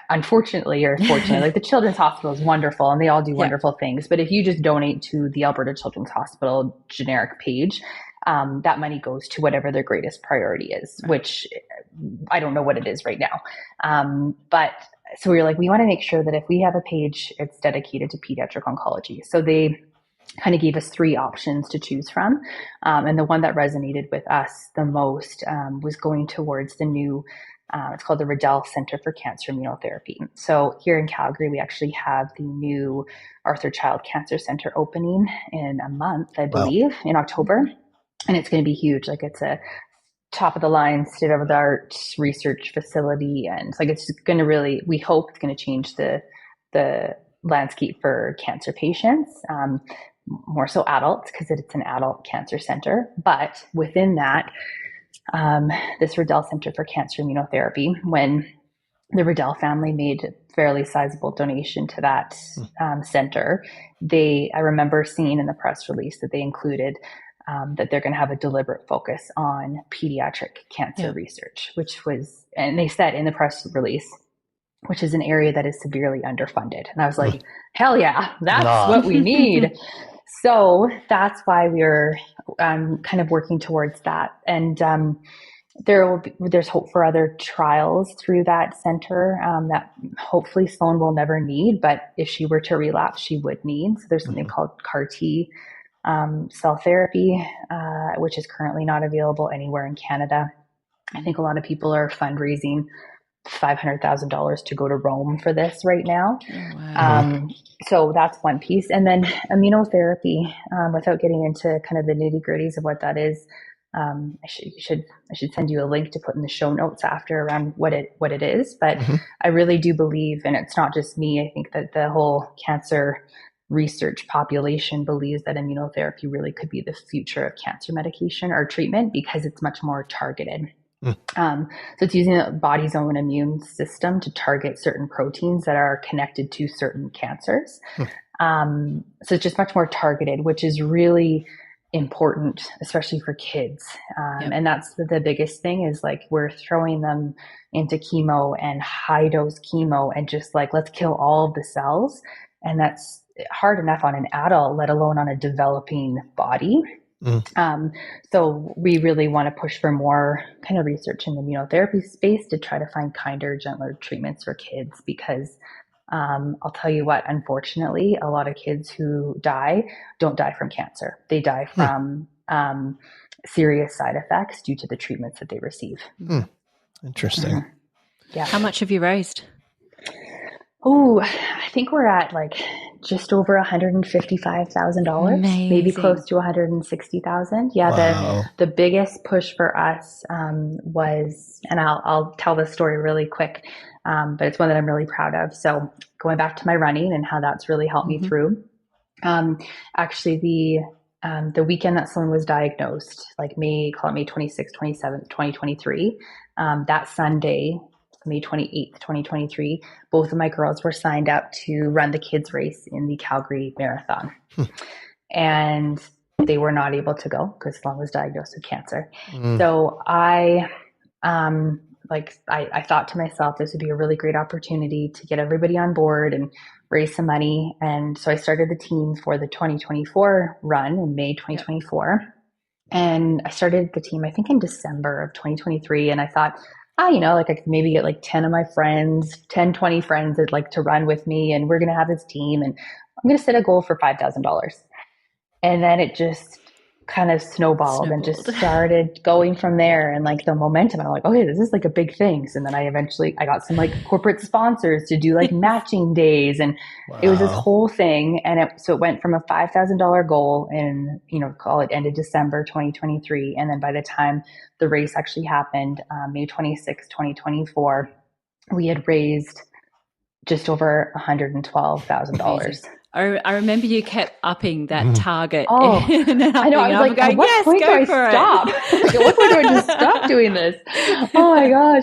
unfortunately or fortunately, like the Children's Hospital is wonderful and they all do wonderful things. But if you just donate to the Alberta Children's Hospital generic page, that money goes to whatever their greatest priority is, which I don't know what it is right now. But so we were like, we want to make sure that if we have a page, it's dedicated to pediatric oncology. So they kind of gave us three options to choose from. And the one that resonated with us the most was going towards the new, it's called the Riddell Center for Cancer Immunotherapy. So here in Calgary, we actually have the new Arthur Child Cancer Center opening in a month, I believe, in October. And it's going to be huge. Like, it's a top of the line, state of the art research facility. And it's like, it's going to really, we hope it's going to change the landscape for cancer patients, more so adults, because it's an adult cancer center. But within that, this Riddell Center for Cancer Immunotherapy, when the Riddell family made a fairly sizable donation to that center, I remember seeing in the press release that they included that they're going to have a deliberate focus on pediatric cancer research, and they said in the press release, which is an area that is severely underfunded. And I was like, hell yeah, that's what we need. So that's why we're kind of working towards that. And there's hope for other trials through that center that hopefully Sloan will never need, but if she were to relapse, she would need. So there's something called CAR-T cell therapy, which is currently not available anywhere in Canada. I think a lot of people are fundraising $500,000 to go to Rome for this right now. Wow. So that's one piece. And then immunotherapy, without getting into kind of the nitty gritties of what that is, I should send you a link to put in the show notes after around what it is. But I really do believe, and it's not just me, I think that the whole cancer research population believes that immunotherapy really could be the future of cancer medication or treatment because it's much more targeted. So it's using the body's own immune system to target certain proteins that are connected to certain cancers. So it's just much more targeted, which is really important, especially for kids. And that's the biggest thing is like we're throwing them into chemo and high dose chemo and just like, let's kill all of the cells. And that's hard enough on an adult, let alone on a developing body. So we really want to push for more kind of research in the immunotherapy space to try to find kinder, gentler treatments for kids because I'll tell you what, unfortunately, a lot of kids who don't die from cancer. They die from serious side effects due to the treatments that they receive. Interesting. Yeah. How much have you raised? Oh, I think we're at like just over $155,000, maybe close to 160,000. Yeah, Wow. the biggest push for us was, and I'll tell this story really quick, but it's one that I'm really proud of. So going back to my running and how that's really helped me through. Actually, the weekend that Sloan was diagnosed, like May 26th, 27th, 2023, that Sunday, May 28th, 2023, both of my girls were signed up to run the kids race in the Calgary Marathon. And they were not able to go because Sloan was diagnosed with cancer. So I thought to myself, this would be a really great opportunity to get everybody on board and raise some money. And so I started the team for the 2024 run in May 2024. Yep. And I started the team, I think in December of 2023. And I thought, I could maybe get like 10 of my friends, 10, 20 friends that'd like to run with me. And we're going to have this team and I'm going to set a goal for $5,000. And then it just kind of snowballed and just started going from there, and like the momentum, I'm like, okay, this is like a big thing. And then I got some like corporate sponsors to do like matching days, and it was this whole thing. And so it went from a $5,000 goal in, call it end of December 2023, and then by the time the race actually happened, May 26, 2024, we had raised just over $112,000. I remember you kept upping that target. Oh, I know. I was like, at what point do I stop? At what point do I just stop doing this? Oh my gosh.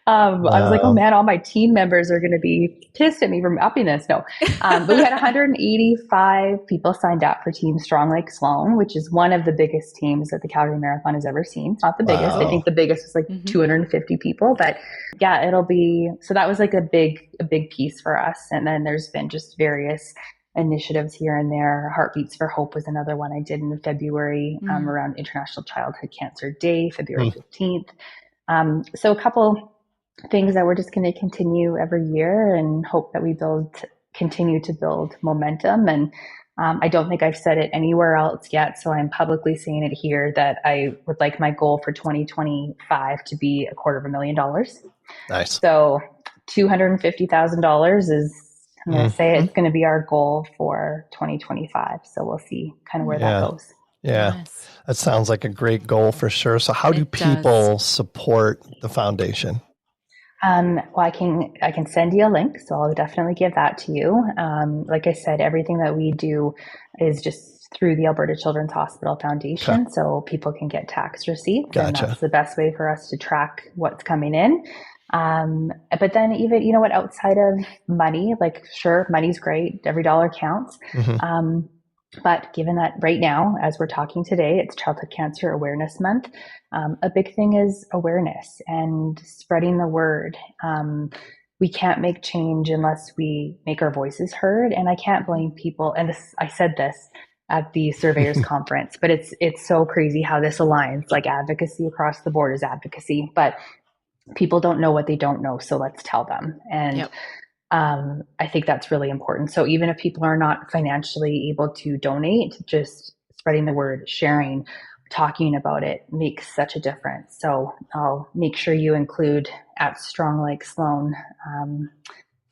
I was like, oh man, all my team members are going to be pissed at me for upping this. No. But we had 185 people signed up for Team Strong Like Sloan, which is one of the biggest teams that the Calgary Marathon has ever seen. It's not the biggest. I think the biggest was like 250 people, but yeah, so that was like a big piece for us. And then there's been just various initiatives here and there. Heartbeats for Hope was another one I did in February around International Childhood Cancer Day, February 15th. So a couple things that we're just going to continue every year and hope that we continue to build momentum. And I don't think I've said it anywhere else yet, so I'm publicly saying it here that I would like my goal for 2025 to be $250,000. Nice. So $250,000 is, I'm going to say it's going to be our goal for 2025. So we'll see kind of where that goes. Yeah. Nice. That sounds like a great goal for sure. So how do people support the foundation? Well, I can send you a link. So I'll definitely give that to you. Like I said, everything that we do is just through the Alberta Children's Hospital Foundation. Okay. So people can get tax receipts. Gotcha. And that's the best way for us to track what's coming in. But then even, outside of money, like sure, money's great. Every dollar counts. But given that right now, as we're talking today, it's Childhood Cancer Awareness Month. A big thing is awareness and spreading the word. We can't make change unless we make our voices heard. And I can't blame people. And I said this at the surveyors conference, but it's so crazy how this aligns. Like advocacy across the board is advocacy, but people don't know what they don't know. So let's tell them. And I think that's really important. So even if people are not financially able to donate, just spreading the word, sharing, talking about it makes such a difference. So I'll make sure you include at Strong Like Sloan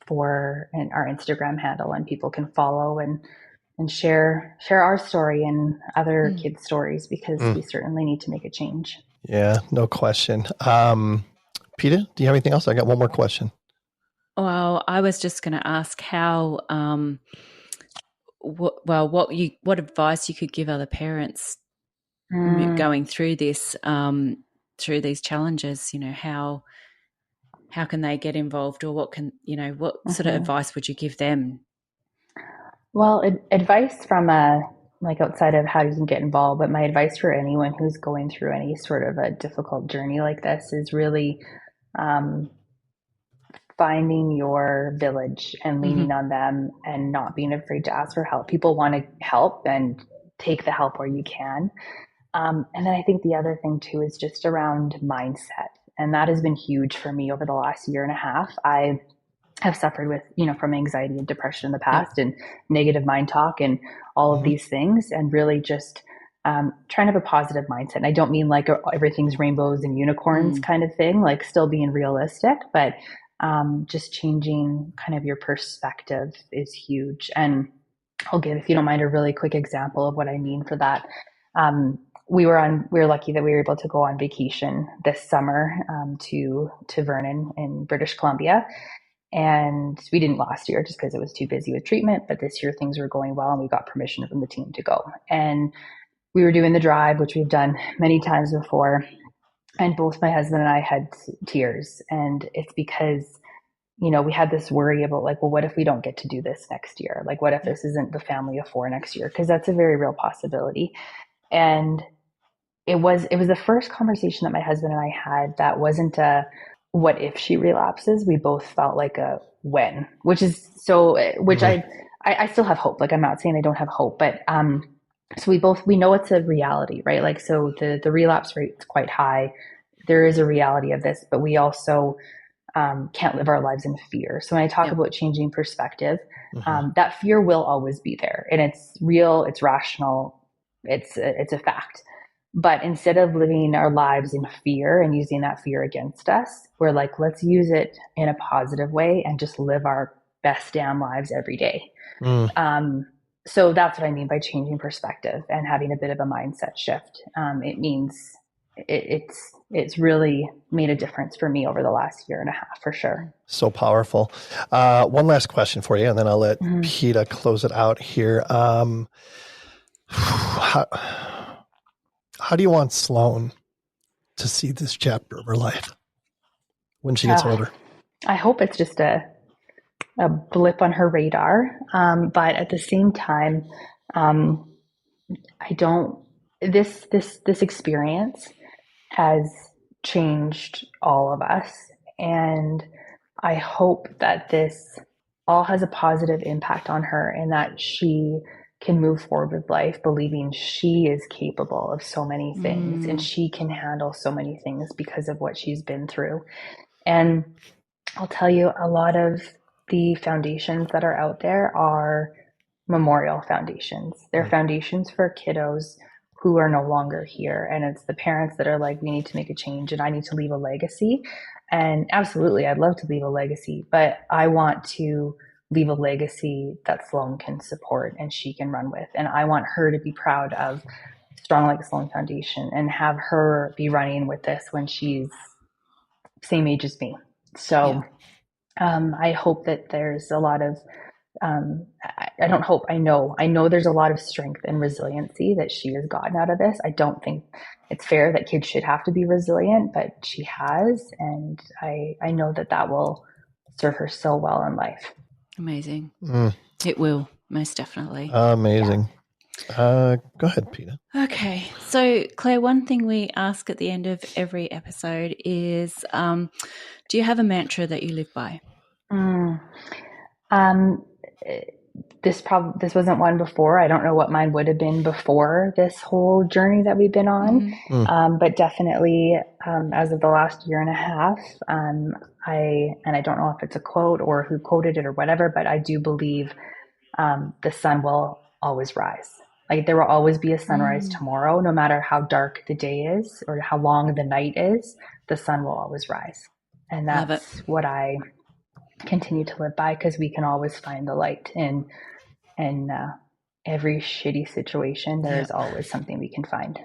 for our Instagram handle, and people can follow and share our story and other kids' stories, because we certainly need to make a change. Yeah, no question. Peta, do you have anything else? I got one more question. Well, I was just going to ask how, what advice you could give other parents going through this, through these challenges. How can they get involved, or what sort of advice would you give them? Well, advice from outside of how you can get involved, but my advice for anyone who's going through any sort of a difficult journey like this is really finding your village and leaning on them and not being afraid to ask for help. People want to help, and take the help where you can. And then I think the other thing too is just around mindset. And that has been huge for me over the last year and a half. I have suffered with, from anxiety and depression in the past, and negative mind talk and all of these things, and really just trying to have a positive mindset. And I don't mean like everything's rainbows and unicorns kind of thing, like still being realistic, but just changing kind of your perspective is huge. And I'll give, if you don't mind, a really quick example of what I mean for that. We were lucky that we were able to go on vacation this summer to Vernon in British Columbia. And we didn't last year just because it was too busy with treatment. But this year things were going well and we got permission from the team to go. And we were doing the drive, which we've done many times before. And both my husband and I had tears. And it's because, you know, we had this worry about like, well, what if we don't get to do this next year? Like, what if this isn't the family of 4 next year? Because that's a very real possibility. And it was the first conversation that my husband and I had that wasn't a what if she relapses. We both felt like a when, which is so, which I still have hope. Like, I'm not saying I don't have hope, but so we know it's a reality, right? Like, so the relapse rate is quite high. There is a reality of this, but we also can't live our lives in fear. So when I talk about changing perspective, that fear will always be there, and it's real, it's rational, it's a fact. But instead of living our lives in fear and using that fear against us, we're like, let's use it in a positive way and just live our best damn lives every day. So that's what I mean by changing perspective and having a bit of a mindset shift. It means it's really made a difference for me over the last year and a half, for sure. So powerful. One last question for you, and then I'll let Peta close it out here. How do you want Sloan to see this chapter of her life when she gets older? I hope it's just a blip on her radar. But at the same time, this experience has changed all of us. And I hope that this all has a positive impact on her and that she can move forward with life believing she is capable of so many things and she can handle so many things because of what she's been through. And I'll tell you, a lot of the foundations that are out there are memorial foundations. They're foundations for kiddos who are no longer here. And it's the parents that are like, we need to make a change and I need to leave a legacy. And absolutely, I'd love to leave a legacy, but I want to leave a legacy that Sloan can support and she can run with. And I want her to be proud of Strong Like Sloan Foundation and have her be running with this when she's same age as me. So I hope that there's a lot of, I don't hope, I know there's a lot of strength and resiliency that she has gotten out of this. I don't think it's fair that kids should have to be resilient, but she has. And I know that will serve her so well in life. Amazing. It will, most definitely. Amazing. Go ahead, Peta. Okay. So, Claire, one thing we ask at the end of every episode is, do you have a mantra that you live by? This wasn't one before. I don't know what mine would have been before this whole journey that we've been on. But definitely, as of the last year and a half, I don't know if it's a quote or who quoted it or whatever, but I do believe the sun will always rise. Like, there will always be a sunrise tomorrow, no matter how dark the day is or how long the night is, the sun will always rise. And that's what I continue to live by, because we can always find the light in every shitty situation. There is always something we can find.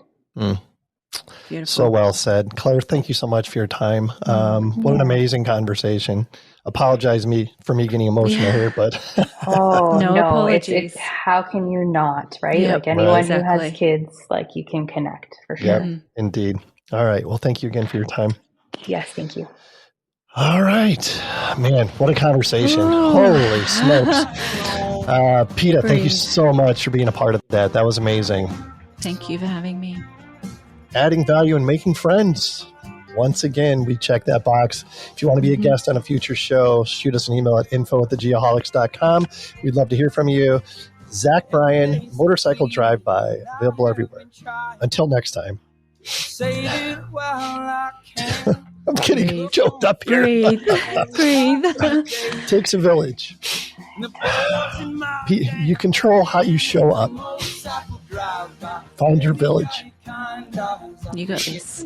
Beautiful. So well said. Claire, thank you so much for your time. What an amazing conversation. Apologize for me getting emotional here, but no apologies. It's how can you not, right? Like anyone who has kids, like, you can connect for sure. Yep, indeed. All right. Well, thank you again for your time. Yes, thank you. All right, man, what a conversation. Holy smokes. Peta, thank you so much for being a part of that. That was amazing. Thank you for having me. Adding value and making friends. Once again, we check that box. If you want to be a guest on a future show, shoot us an email at info@thegeoholics.com. We'd love to hear from you. Zach Bryan, Motorcycle Drive-By, available everywhere. Until next time. I'm getting choked up here. Breathe. Takes a village. You control how you show up. Find your village. You got this.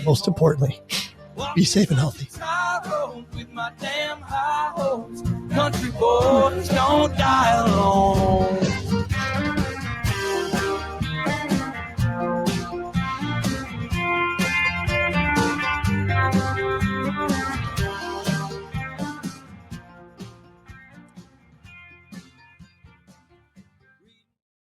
Most importantly, Be safe and healthy. With my damn high hopes. Country boys don't die alone.